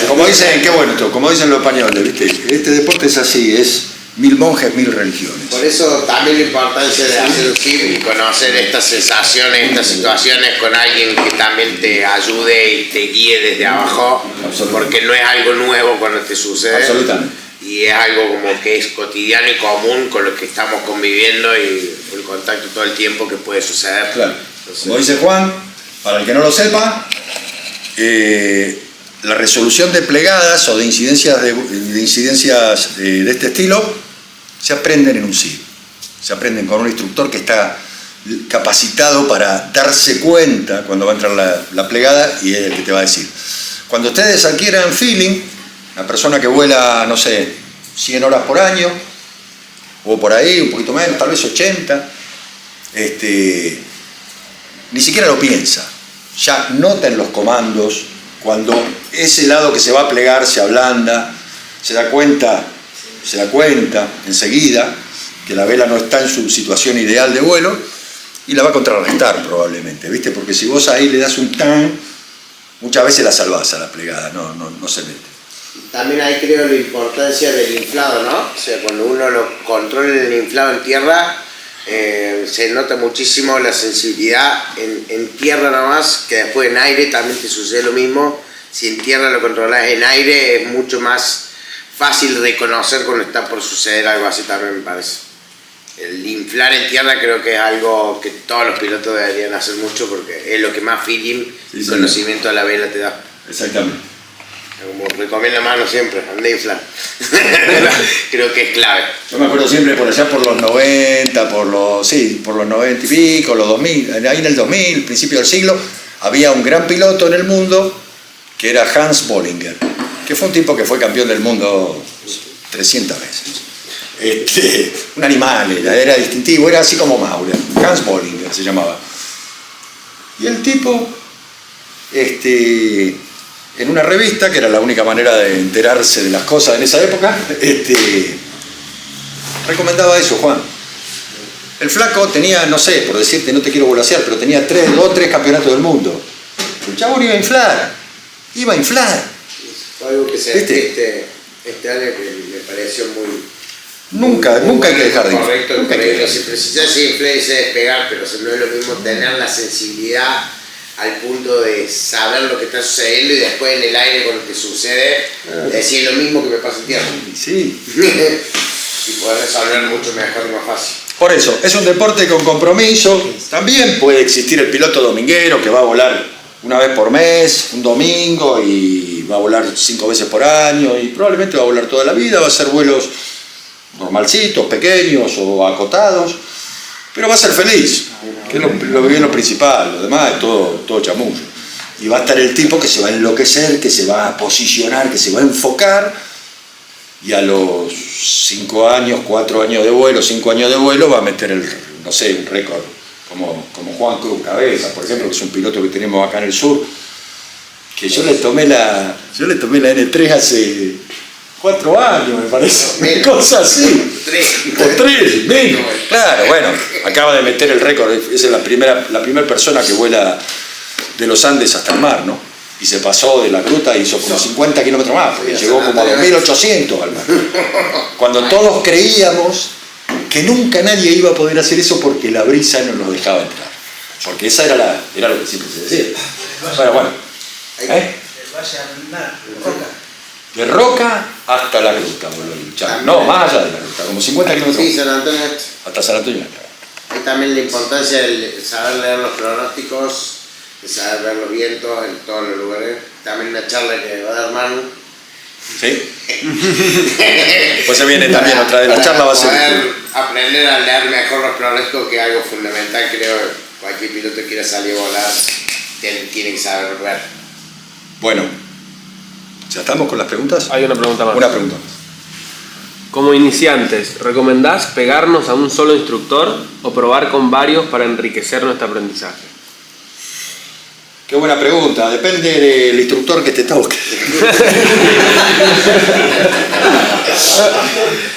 Como dicen, qué bueno esto, como dicen los españoles, ¿viste? Este deporte es así, es 1000 monjes, 1000 religiones. Por eso también la importancia de hacer un CIV y conocer estas sensaciones, estas situaciones con alguien que también te ayude y te guíe desde abajo, porque no es algo nuevo cuando te sucede. Absolutamente. Y es algo como que es cotidiano y común con lo que estamos conviviendo y el contacto todo el tiempo que puede suceder. Claro. Como dice Juan, para el que no lo sepa, la resolución de plegadas o de incidencias de este estilo se aprenden en un CIV. Se aprenden con un instructor que está capacitado para darse cuenta cuando va a entrar la plegada y es el que te va a decir. Cuando ustedes adquieran feeling, una persona que vuela, no sé, 100 horas por año, o por ahí, un poquito menos, tal vez 80, ni siquiera lo piensa. Ya nota en los comandos, cuando ese lado que se va a plegar se ablanda, se da cuenta enseguida que la vela no está en su situación ideal de vuelo y la va a contrarrestar probablemente, ¿viste? Porque si vos ahí le das un tan, muchas veces la salvás a la plegada, no se mete. También ahí creo la importancia del inflado, ¿no? O sea, cuando uno lo controla el inflado en tierra, se nota muchísimo la sensibilidad en tierra nomás, que después en aire también te sucede lo mismo. Si en tierra lo controlas en aire, es mucho más fácil reconocer cuando está por suceder algo así también, me parece. El inflar en tierra creo que es algo que todos los pilotos deberían hacer mucho porque es lo que más feeling y conocimiento a la vela te da. Exactamente. Como recomiendo mano siempre, ande inflar. Creo que es clave. Yo me acuerdo siempre por allá por los 90, por los 90 y pico, los 2000, ahí en el 2000, principio del siglo, había un gran piloto en el mundo que era Hans Bollinger, que fue un tipo que fue campeón del mundo 300 veces. Un animal, era distintivo, era así como Maurer, Hans Bollinger se llamaba. Y el tipo, en una revista, que era la única manera de enterarse de las cosas en esa época, recomendaba eso, Juan. El flaco tenía, no sé, por decirte, no te quiero volasear, pero tenía 2 o 3 campeonatos del mundo. El chabón iba a inflar. Fue algo que se este año que me pareció muy... Nunca hay que dejar de inflar. Correcto, increíble. Si precisas inflar y se despegar, pero no es lo mismo tener la sensibilidad al punto de saber lo que está sucediendo y después en el aire cuando te sucede, decir lo mismo que me pasa en tierra. Sí. Y poder resolver mucho mejor y más fácil. Por eso, es un deporte con compromiso. También puede existir el piloto dominguero que va a volar una vez por mes, un domingo, y va a volar 5 veces por año, y probablemente va a volar toda la vida, va a hacer vuelos normalcitos, pequeños o acotados, pero va a ser feliz, que es lo principal, lo demás es todo chamullo. Y va a estar el tipo que se va a enloquecer, que se va a posicionar, que se va a enfocar, y a los 5 años, 4 años de vuelo, 5 años de vuelo, va a meter un récord, como Juan Cruz Cabeza, por ejemplo, que es un piloto que tenemos acá en el sur, que yo le tomé la N3 hace 4 años, me parece, una cosa así. 3, menos. Claro, bueno, acaba de meter el récord, es la primera persona que vuela de los Andes hasta el mar, ¿no? Y se pasó de la gruta y hizo como 50 kilómetros más, porque llegó como a 2.800 al mar. Cuando todos creíamos que nunca nadie iba a poder hacer eso porque la brisa no nos dejaba entrar. Porque esa era lo que siempre se decía. Bueno. De Roca hasta la gruta, boludo. No, más allá de la gruta, como 50 kilómetros. Sí, San Antonio. Hasta San Antonio. Hay también la importancia de saber leer los pronósticos, de saber ver los vientos en todos los lugares. También una charla que va a dar Manu. ¿Sí? Pues se viene también otra de las charlas, va a ser... Poder aprender a leer mejor los pronósticos, que es algo fundamental, creo, cualquier piloto que quiera salir a volar tiene que saber ver. Bueno, ¿ya estamos con las preguntas? Hay una pregunta más. Una pregunta más. Como iniciantes, ¿recomendás pegarnos a un solo instructor o probar con varios para enriquecer nuestro aprendizaje? Qué buena pregunta, depende del instructor que te toque.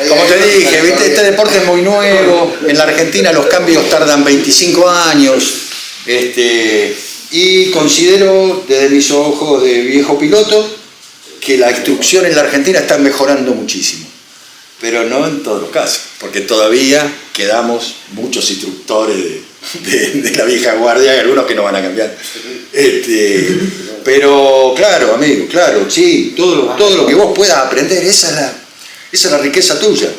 Como te dije, ¿viste? Este deporte es muy nuevo, en la Argentina los cambios tardan 25 años, y considero desde mis ojos de viejo piloto que la instrucción en la Argentina está mejorando muchísimo, pero no en todos los casos, porque todavía quedamos muchos instructores de la vieja guardia y algunos que no van a cambiar. Pero claro, amigo, claro, sí, todo lo que vos puedas aprender, esa es la riqueza tuya.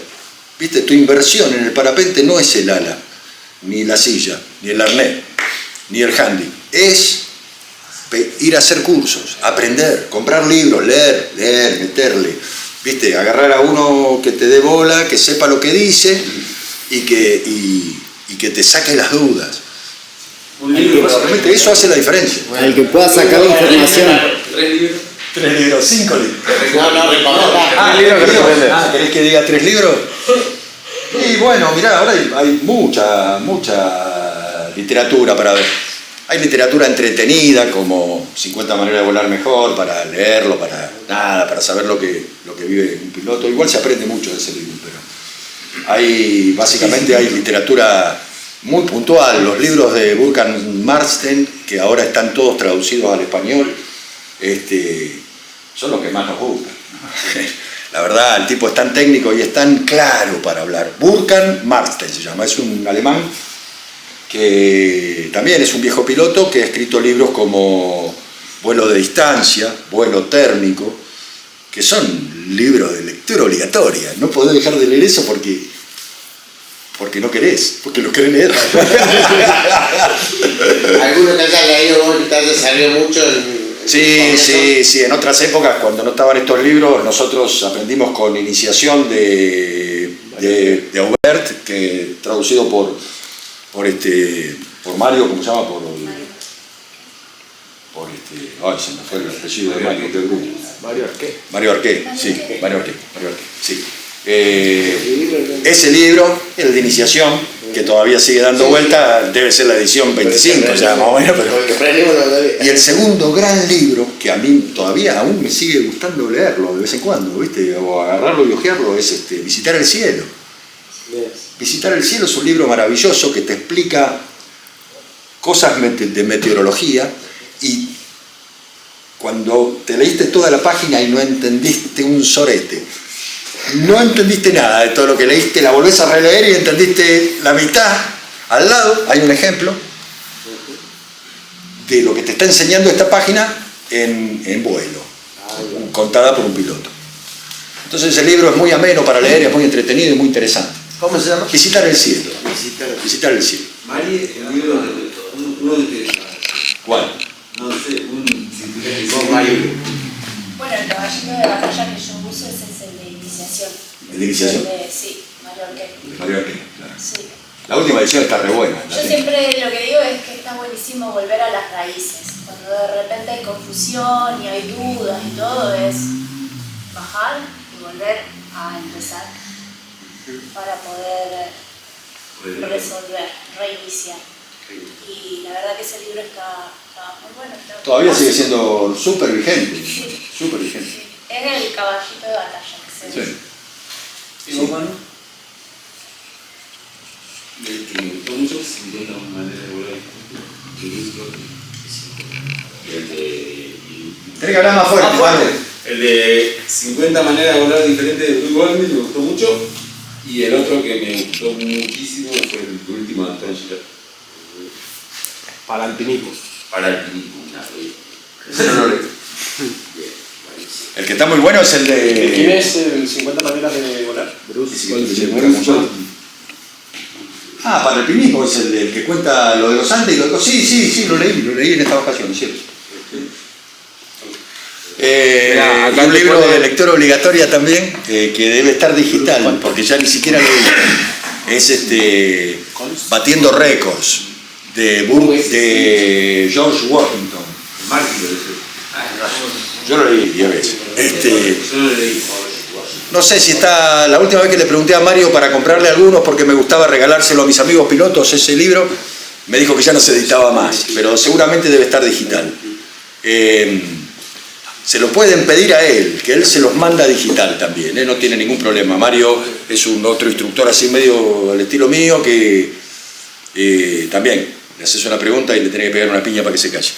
¿Viste? Tu inversión en el parapente no es el ala, ni la silla, ni el arnés, ni el handy. Es ir a hacer cursos, aprender, comprar libros, leer, meterle. ¿Viste? Agarrar a uno que te dé bola, que sepa lo que dice y que te saque las dudas. Realmente eso hace la diferencia. El que pueda sacar información. 3 libros, 5 libros. No, ¿Querés que diga 3 libros? Y bueno, mirá, ahora hay mucha literatura para ver. Hay literatura entretenida, como 50 maneras de volar mejor, para leerlo, para saber lo que vive un piloto. Igual se aprende mucho de ese libro, pero básicamente hay literatura muy puntual. Los libros de Burkhard Marsten, que ahora están todos traducidos al español, son los que más nos gustan. La verdad, el tipo es tan técnico y es tan claro para hablar. Burkhard Marsten se llama, es un alemán que también es un viejo piloto que ha escrito libros como Vuelo de distancia, Vuelo térmico, que son libros de lectura obligatoria. No podés dejar de leer eso porque no querés, porque los querés leer. ¿Alguno que haya leído vos que te haya servido mucho? Sí, en otras épocas, cuando no estaban estos libros, nosotros aprendimos con Iniciación de Aubert, que traducido por Mario, ¿cómo se llama? Se me fue el apellido de Mario, del grupo. Mario Arqué, sí. Ese libro, el de Iniciación, que todavía sigue dando vuelta, debe ser la edición 25 ya más o menos, y el segundo gran libro, que a mí todavía aún me sigue gustando leerlo de vez en cuando, ¿viste? O agarrarlo y hojearlo, es Visitar el cielo. Visitar el cielo es un libro maravilloso que te explica cosas de meteorología, y cuando te leíste toda la página y no entendiste un sorete, no entendiste nada de todo lo que leíste, la volvés a releer y entendiste la mitad. Al lado hay un ejemplo de lo que te está enseñando esta página en vuelo, contada por un piloto. Entonces el libro es muy ameno para leer, es muy entretenido y muy interesante. ¿Cómo se llama? Visitar el cielo. Visitar el cielo. Mari, el libro uno de ¿Cuál? no sé, Bueno, el caballito de batalla que yo uso es el de Iniciación. ¿El de Iniciación? Sí, Mario Arqué. Mario Arqué, claro. Sí. La última edición está re buena. Yo siempre lo que digo es que está buenísimo volver a las raíces. Cuando de repente hay confusión y hay dudas y todo, es bajar y volver a empezar para poder resolver, reiniciar. Y la verdad que ese libro está muy bueno. Todavía sigue siendo súper vigente. Sí. Súper vigente. Sí. Es el caballito de batalla que se usa. ¿Y vos, Manu? El que me gustó mucho, 50 maneras de volar. Tenés que hablar más fuerte, Manu. El de 50 maneras de volar diferentes de Blue Goldman me gustó mucho. Y el otro que me gustó muchísimo fue el último de Anton Schiller. Para alpinismo. Para alpinismo, una Ese no lo leí. El que está muy bueno es el de... ¿Quién es el 50 maneras de volar? Para alpinismo es el que cuenta lo de los Andes y lo de... Sí, lo leí en esta ocasión, es cierto. Acá un libro de lectura obligatoria también, que debe estar digital, porque ya ni siquiera lo leí. Es Batiendo récords, de George Washington. Yo lo leí 10 veces. No sé si está, la última vez que le pregunté a Mario para comprarle algunos porque me gustaba regalárselo a mis amigos pilotos ese libro, me dijo que ya no se editaba más, pero seguramente debe estar digital. Se lo pueden pedir a él, que él se los manda digital también, no tiene ningún problema. Mario es un otro instructor así medio al estilo mío que también le haces una pregunta y le tenés que pegar una piña para que se calle.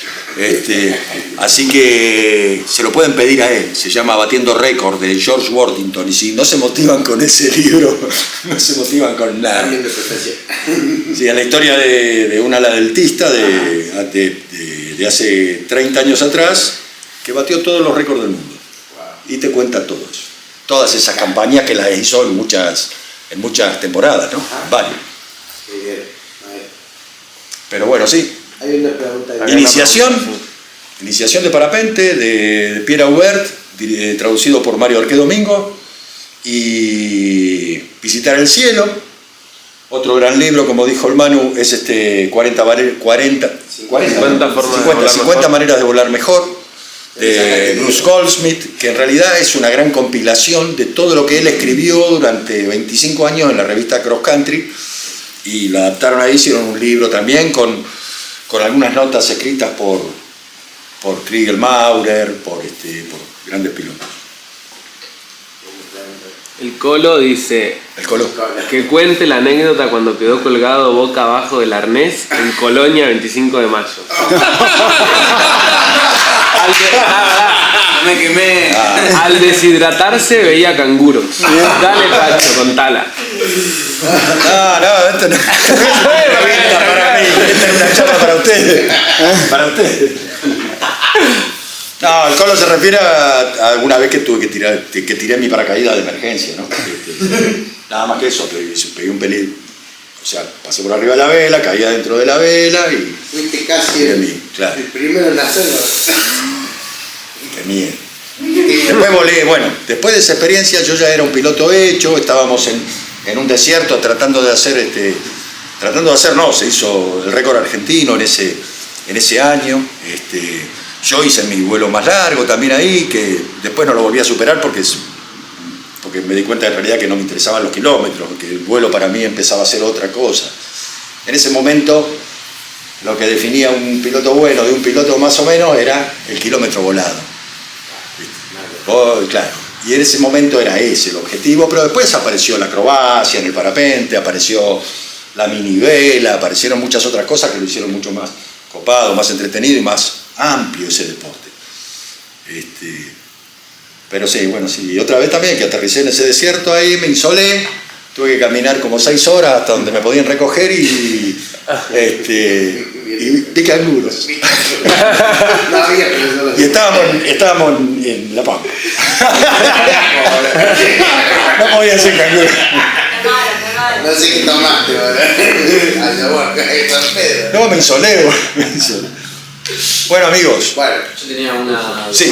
Así que se lo pueden pedir a él, se llama Batiendo Récord de George Washington, y si no se motivan con ese libro, no se motivan con nada. Sí, en la historia de un aladeltista de hace 30 años atrás, que batió todos los récords del mundo. Y te cuenta todo eso. Todas esas campañas que las hizo en muchas temporadas, ¿no? Varios. Pero bueno, sí. Hay una pregunta. Iniciación de parapente de Pierre Aubert, traducido por Mario Arqué Domingo. Y Visitar el cielo. Otro gran libro, como dijo el Manu, es 50 maneras de volar mejor, de Bruce Goldsmith, que en realidad es una gran compilación de todo lo que él escribió durante 25 años en la revista Cross Country, y lo adaptaron ahí, hicieron un libro también con algunas notas escritas por Kriegel Maurer, por grandes pilotos. El Colo dice que cuente la anécdota cuando quedó colgado boca abajo del arnés en Colonia 25 de mayo. Me quemé. Al deshidratarse veía canguros. Dale, Pacho, contala. No, esto no. Para mí, esta es una charla para ustedes. Para ustedes. No, el Colo se refiere a alguna vez que tuve que tiré mi paracaídas de emergencia, ¿no? Nada más que eso, pegué un pelín. O sea, pasé por arriba de la vela, caía dentro de la vela y... Fuiste casi el primero en hacerlo. Qué miedo. Después volé, bueno, después de esa experiencia yo ya era un piloto hecho, estábamos en un desierto tratando de hacer, se hizo el récord argentino en ese año. Yo hice mi vuelo más largo también ahí, que después no lo volví a superar porque me di cuenta en realidad que no me interesaban los kilómetros, que el vuelo para mí empezaba a ser otra cosa. En ese momento lo que definía un piloto bueno de un piloto más o menos era el kilómetro volado. Claro. Y en ese momento era ese el objetivo, pero después apareció la acrobacia en el parapente, apareció la minivela, aparecieron muchas otras cosas que lo hicieron mucho más copado, más entretenido y más amplio ese deporte. Pero sí, bueno, sí. Y otra vez también que aterricé en ese desierto ahí, me insolé, tuve que caminar como 6 horas hasta donde me podían recoger y vi canguros. Y estábamos en La Pampa. No podía ser canguro. No sé qué tomaste, No, me insolé. Bueno, amigos. Bueno, yo tenía una... Sí,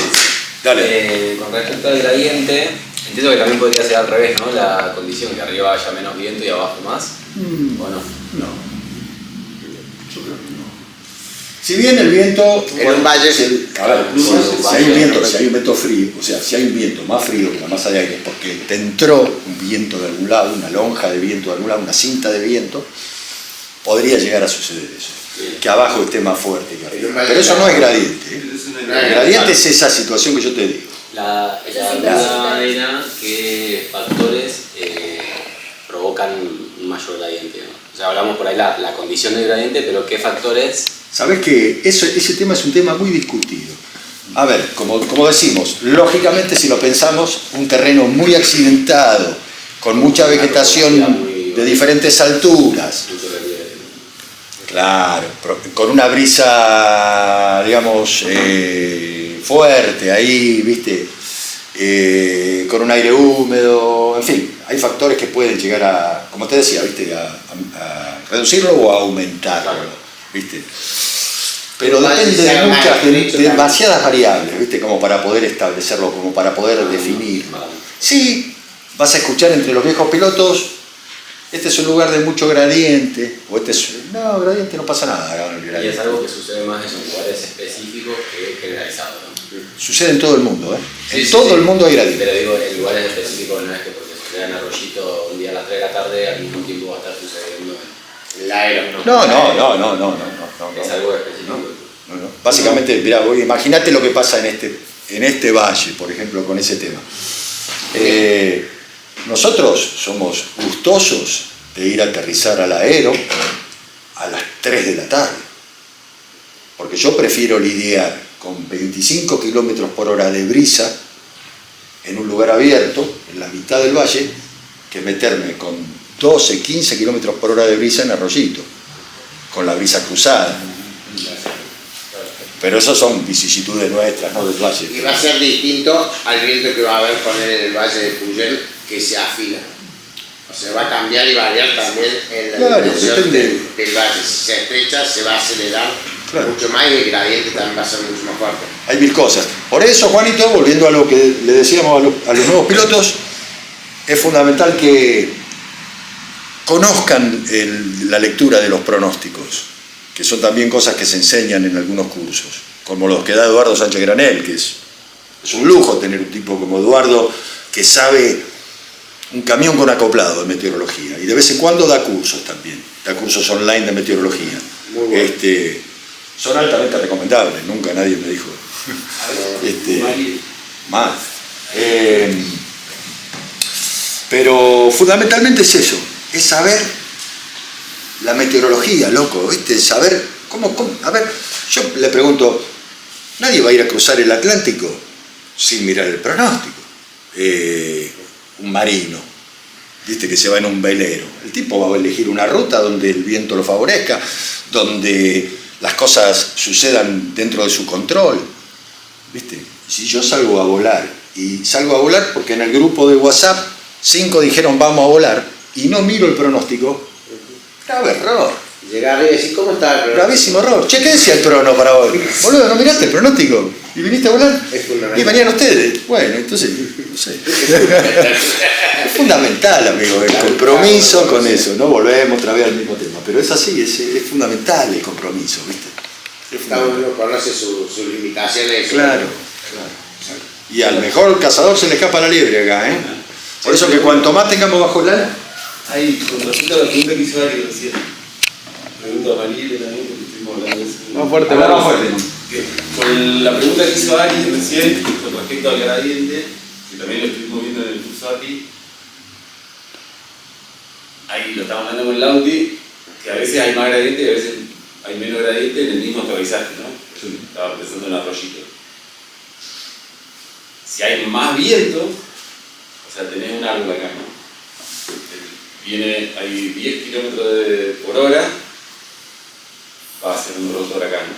dale. Con respecto al gradiente, entiendo que también podría ser al revés, ¿no? La condición, que arriba haya menos viento y abajo más. ¿O no? No. Si bien el viento en un valle, si hay un viento frío, o sea, si hay un viento más frío que la masa de aire, porque te entró un viento de algún lado, una lonja de viento de algún lado, una cinta de viento, podría llegar a suceder eso, que abajo esté más fuerte que arriba. Pero eso no es gradiente. El gradiente es esa situación que yo te digo. La duda era qué factores provocan un mayor gradiente, ¿no? O sea, hablamos por ahí la condición del gradiente, pero qué factores... Sabés que ese tema es un tema muy discutido. A ver, como decimos, lógicamente si lo pensamos, un terreno muy accidentado, con mucha vegetación de diferentes alturas, claro, con una brisa, digamos, fuerte ahí, ¿viste? Con un aire húmedo, en fin, hay factores que pueden llegar a, como te decía, ¿viste? A reducirlo o a aumentarlo. ¿Viste? Pero depende de demasiadas variables, ¿viste? Como para poder establecerlo, como para poder definirlo. Sí, vas a escuchar entre los viejos pilotos este es un lugar de mucho gradiente, o este es... No, gradiente no pasa nada con el Y gradiente. es algo que sucede más en lugares específicos que generalizado, ¿no? Sucede en todo el mundo, ¿eh? Sí, En sí, todo sí. el mundo hay gradiente. Pero digo, en lugares específicos no es que porque suceda en Arroyito un día a las 3 de la tarde, al mismo tiempo va a estar sucediendo en La aero. No. Es algo específico. No. Básicamente, mirá, imagínate lo que pasa en este valle, por ejemplo, con ese tema. Nosotros somos gustosos de ir a aterrizar al aero a las 3 de la tarde, porque yo prefiero lidiar con 25 kilómetros por hora de brisa en un lugar abierto, en la mitad del valle, que meterme con 12, 15 kilómetros por hora de brisa en Arroyito, con la brisa cruzada. Pero esas son vicisitudes nuestras, no del valle. Y va a ser distinto al viento que va a haber poner en el valle de Puyel, que se afila. O sea, va a cambiar y variar también en la dirección del valle. Si se estrecha, se va a acelerar mucho más y el gradiente también va a ser mucho más fuerte. Hay mil cosas. Por eso, Juanito, volviendo a lo que le decíamos a los nuevos pilotos, es fundamental que conozcan la lectura de los pronósticos, que son también cosas que se enseñan en algunos cursos, como los que da Eduardo Sánchez Granel, que es un lujo tener un tipo como Eduardo que sabe un camión con acoplado de meteorología, y de vez en cuando da cursos también, da cursos online de meteorología. Muy bueno. Son altamente recomendables, nunca nadie me dijo mal. Pero fundamentalmente es eso, es saber la meteorología, loco, ¿viste? Saber cómo. A ver, yo le pregunto, nadie va a ir a cruzar el Atlántico sin mirar el pronóstico. Un marino, ¿viste? Que se va en un velero. El tipo va a elegir una ruta donde el viento lo favorezca, donde las cosas sucedan dentro de su control, ¿viste? Si yo salgo a volar, y salgo a volar porque en el grupo de WhatsApp 5 dijeron vamos a volar, y no miro el pronóstico, grave error. Llegar y decir, ¿cómo está el pronóstico? Gravísimo error. Che, ¿qué decía el prono para hoy? Boludo, ¿no miraste el pronóstico? ¿Y viniste a volar? Es fundamental. Y venían ustedes. Bueno, entonces, no sé. Es fundamental, amigo, el compromiso con eso. No volvemos otra vez al mismo tema. Pero es así, es fundamental el compromiso, ¿viste? Cada uno conoce sus limitaciones. Claro. Y al mejor cazador se le escapa la liebre acá, ¿eh? Por eso que cuanto más tengamos bajo el ala. Ahí, con respecto a la pregunta que hizo Ari recién. Pregunta a Mariela también, porque estuvimos hablando de eso. Más fuerte, más fuerte. Con la pregunta que hizo Ari recién, con respecto al gradiente, que también lo estuvimos viendo en el curso API, ahí lo estamos hablando con Lauti, que a veces hay más gradiente y a veces hay menos gradiente en el mismo aterrizaje, ¿no? Yo estaba pensando en Arroyito. Si hay más viento, o sea, tenés un árbol acá, ¿no? Hay 10 kilómetros por hora, va a ser un rotor acá, ¿no?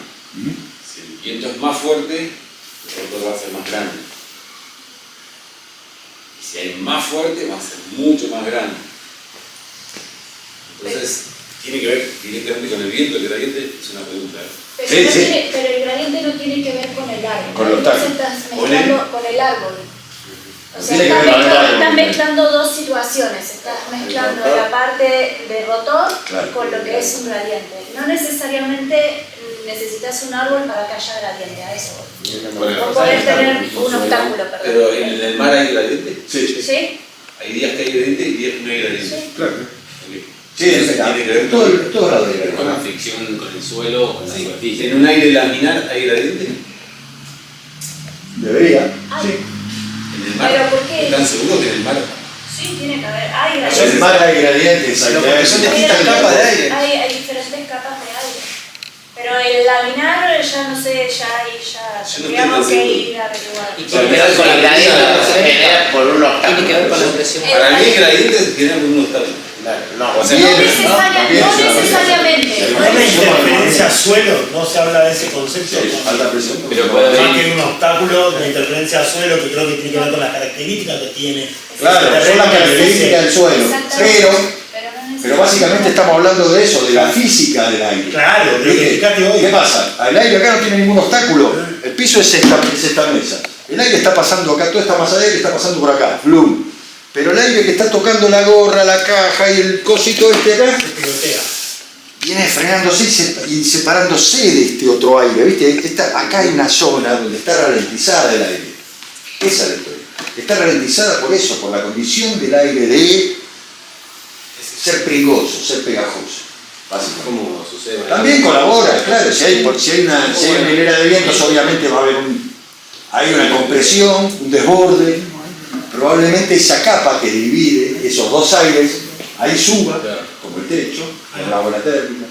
Si el viento es más fuerte, el rotor va a ser más grande. Y si hay más fuerte, va a ser mucho más grande. Entonces, tiene que ver directamente con el viento, el gradiente es una pregunta. Pero el gradiente no tiene que ver con el árbol. Con los tacos. Estás mezclando con el árbol. O sea, Tiene que ver con el árbol. estás mezclando dos situaciones. Estás mezclando la parte de rotor con lo que es un gradiente. No necesariamente necesitas un árbol para que haya gradiente, a eso. O podés tener un obstáculo, perdón. Pero en el mar hay gradiente. ¿Sí? Hay días que hay gradiente y días que no hay gradiente. Sí. Claro. Okay. Sí, es verdad. Tiene que ver Todo grado de Con la fricción con el suelo o con la superficie. ¿En un aire laminar hay gradiente? Debería. Ay. ¿En el mar? ¿Pero por qué? ¿Están seguros que en el mar? Sí, tiene que haber. Hay En el gradiente. mar hay gradientes, hay porque son distintas capas de aire. Hay diferentes capas de aire. Pero el laminar ya no sé, ya tendríamos que ir a averiguar. Y tiene que ver con la Genera por un obstáculo. Tiene que ver con la presión. Para mí el gradiente se genera por un obstáculo. No, No necesariamente. Hay una interferencia suelo, no se habla de ese concepto. Alta presión. Pero puede Más haber. que un obstáculo, una interferencia suelo que creo que tiene que ver con las características que tiene. Claro, son las características del suelo. Pero básicamente estamos hablando de eso, de la física del aire. Claro, de lo que explicaste hoy. ¿Qué pasa? El aire acá no tiene ningún obstáculo. El piso es esta mesa. El aire está pasando acá, toda esta masa de aire está pasando por acá. Flum. pero el aire que está tocando la gorra, la caja y el cosito este acá, viene frenándose y separándose de este otro aire, ¿viste? Acá hay una zona donde está ralentizada el aire. Esa es la historia. Está ralentizada por eso, por la condición del aire de ser pringoso, ser pegajoso. ¿Cómo sucede? También colabora, claro, si hay una hilera de vientos, obviamente va a haber hay una compresión, un desborde, probablemente esa capa que divide esos dos aires, ahí suba, como el techo, con la bola térmica.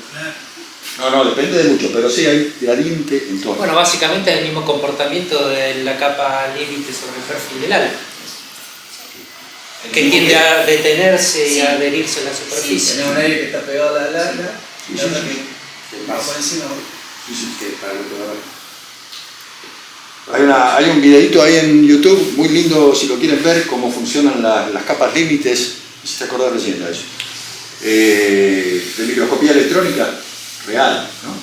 No, depende de mucho, pero sí hay gradiente en todo. Bueno, básicamente es el mismo comportamiento de la capa límite sobre el perfil del alga, que tiende a detenerse y a adherirse a la superficie. Sí, tenemos un aire que está pegado a la lana y otro que va por encima. Hay un videito ahí en YouTube, muy lindo si lo quieren ver, cómo funcionan las capas límites, no sé si te acordás recién de eso, de microscopía electrónica real, ¿no?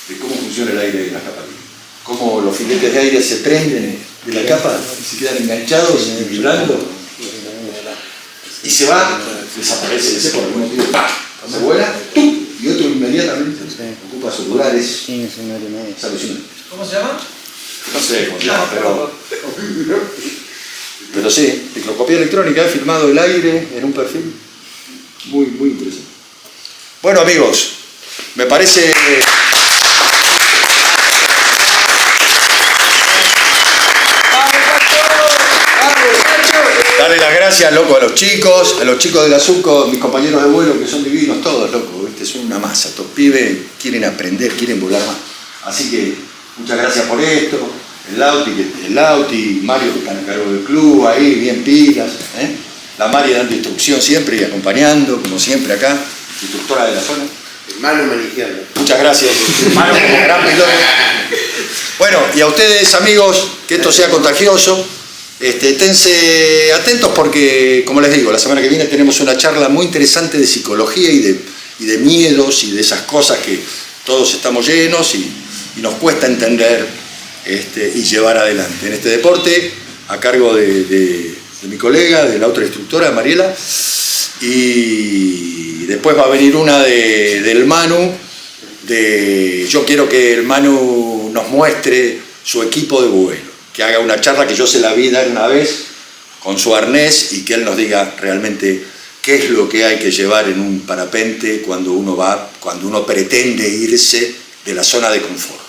De cómo funciona el aire en las capas límites, cómo los filetes de aire se prenden de la capa y se quedan enganchados y vibrando, y se va, desaparece ese por algún motivo, se vuela, ¡tum! Y otro inmediatamente ocupa sus lugares. Es alucinante. ¿Cómo se llama? No sé cómo se llama, pero sí, microscopía electrónica, he filmado el aire en un perfil muy, muy interesante. Bueno, amigos, me parece... Darle las gracias, loco, a los chicos de la SUCO, mis compañeros de vuelo, que son divinos todos, loco, ¿viste? Son una masa, estos pibes quieren aprender, quieren volar más. Así que muchas gracias por esto, el Lauti, Mario que está a cargo del club, ahí, bien pilas, ¿eh? La Mari dando instrucción siempre y acompañando, como siempre acá, instructora de la zona. Manu Meligiano. Muchas gracias, Manu como gran piloto. Bueno, y a ustedes, amigos, que esto sea contagioso. Esténse atentos porque, como les digo, la semana que viene tenemos una charla muy interesante de psicología y de miedos y de esas cosas que todos estamos llenos y nos cuesta entender y llevar adelante en este deporte, a cargo de mi colega, de la otra instructora, Mariela, y después va a venir una del Manu, yo quiero que el Manu nos muestre su equipo de vuelo, que haga una charla que yo se la vi dar una vez con su arnés y que él nos diga realmente qué es lo que hay que llevar en un parapente cuando uno pretende irse de la zona de confort.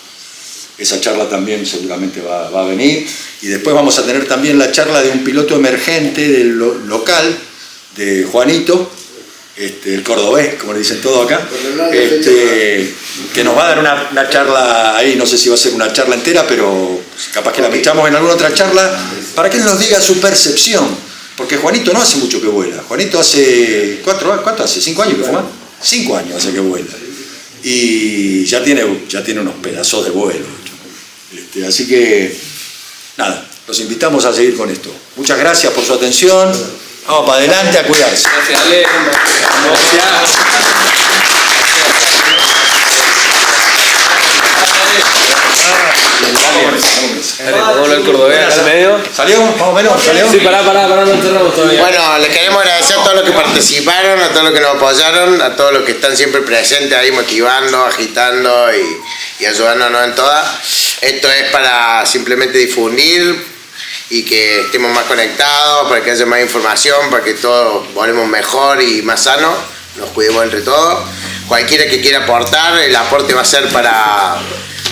Esa charla también seguramente va a venir, y después vamos a tener también la charla de un piloto emergente del local, de Juanito, el cordobés, como le dicen todo acá, que nos va a dar una charla ahí, no sé si va a ser una charla entera, pero capaz que la echamos en alguna otra charla, para que él nos diga su percepción, porque Juanito no hace mucho que vuela, Juanito hace, ¿cuánto hace? ¿5 años que fuma? 5 años hace que vuela, y ya tiene unos pedazos de vuelo, así que, nada, los invitamos a seguir con esto. Muchas gracias por su atención. Vamos para adelante a cuidarse. Gracias, Ale. Gracias. ¿Cómo el cordobés acá al medio? ¿Salió? ¿Más o menos? ¿Salió? Sí, pará, no encerramos todavía. Bueno, les queremos agradecer a todos los que participaron, a todos los que nos apoyaron, a todos los que están siempre presentes ahí motivando, agitando y ayudándonos en todas. Esto es para simplemente difundir y que estemos más conectados, para que haya más información, para que todos volvemos mejor y más sanos, nos cuidemos entre todos. Cualquiera que quiera aportar, el aporte va a ser para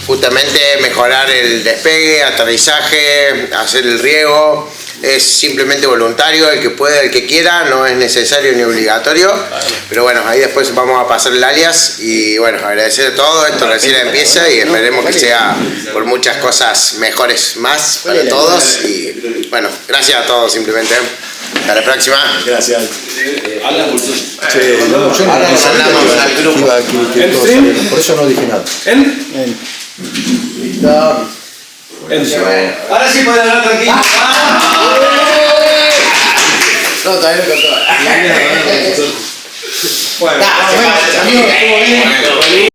justamente mejorar el despegue, aterrizaje, hacer el riego. Es simplemente voluntario, el que pueda, el que quiera, no es necesario ni obligatorio. Pero bueno, ahí después vamos a pasar el alias y bueno, agradecer a todo, esto recién empieza y esperemos que sea por muchas cosas mejores más para todos y bueno, gracias a todos simplemente. Hasta la próxima. Gracias. Por eso no dije nada. Ahora sí pueden hablar tranquilo. No, todavía no contó. Bueno,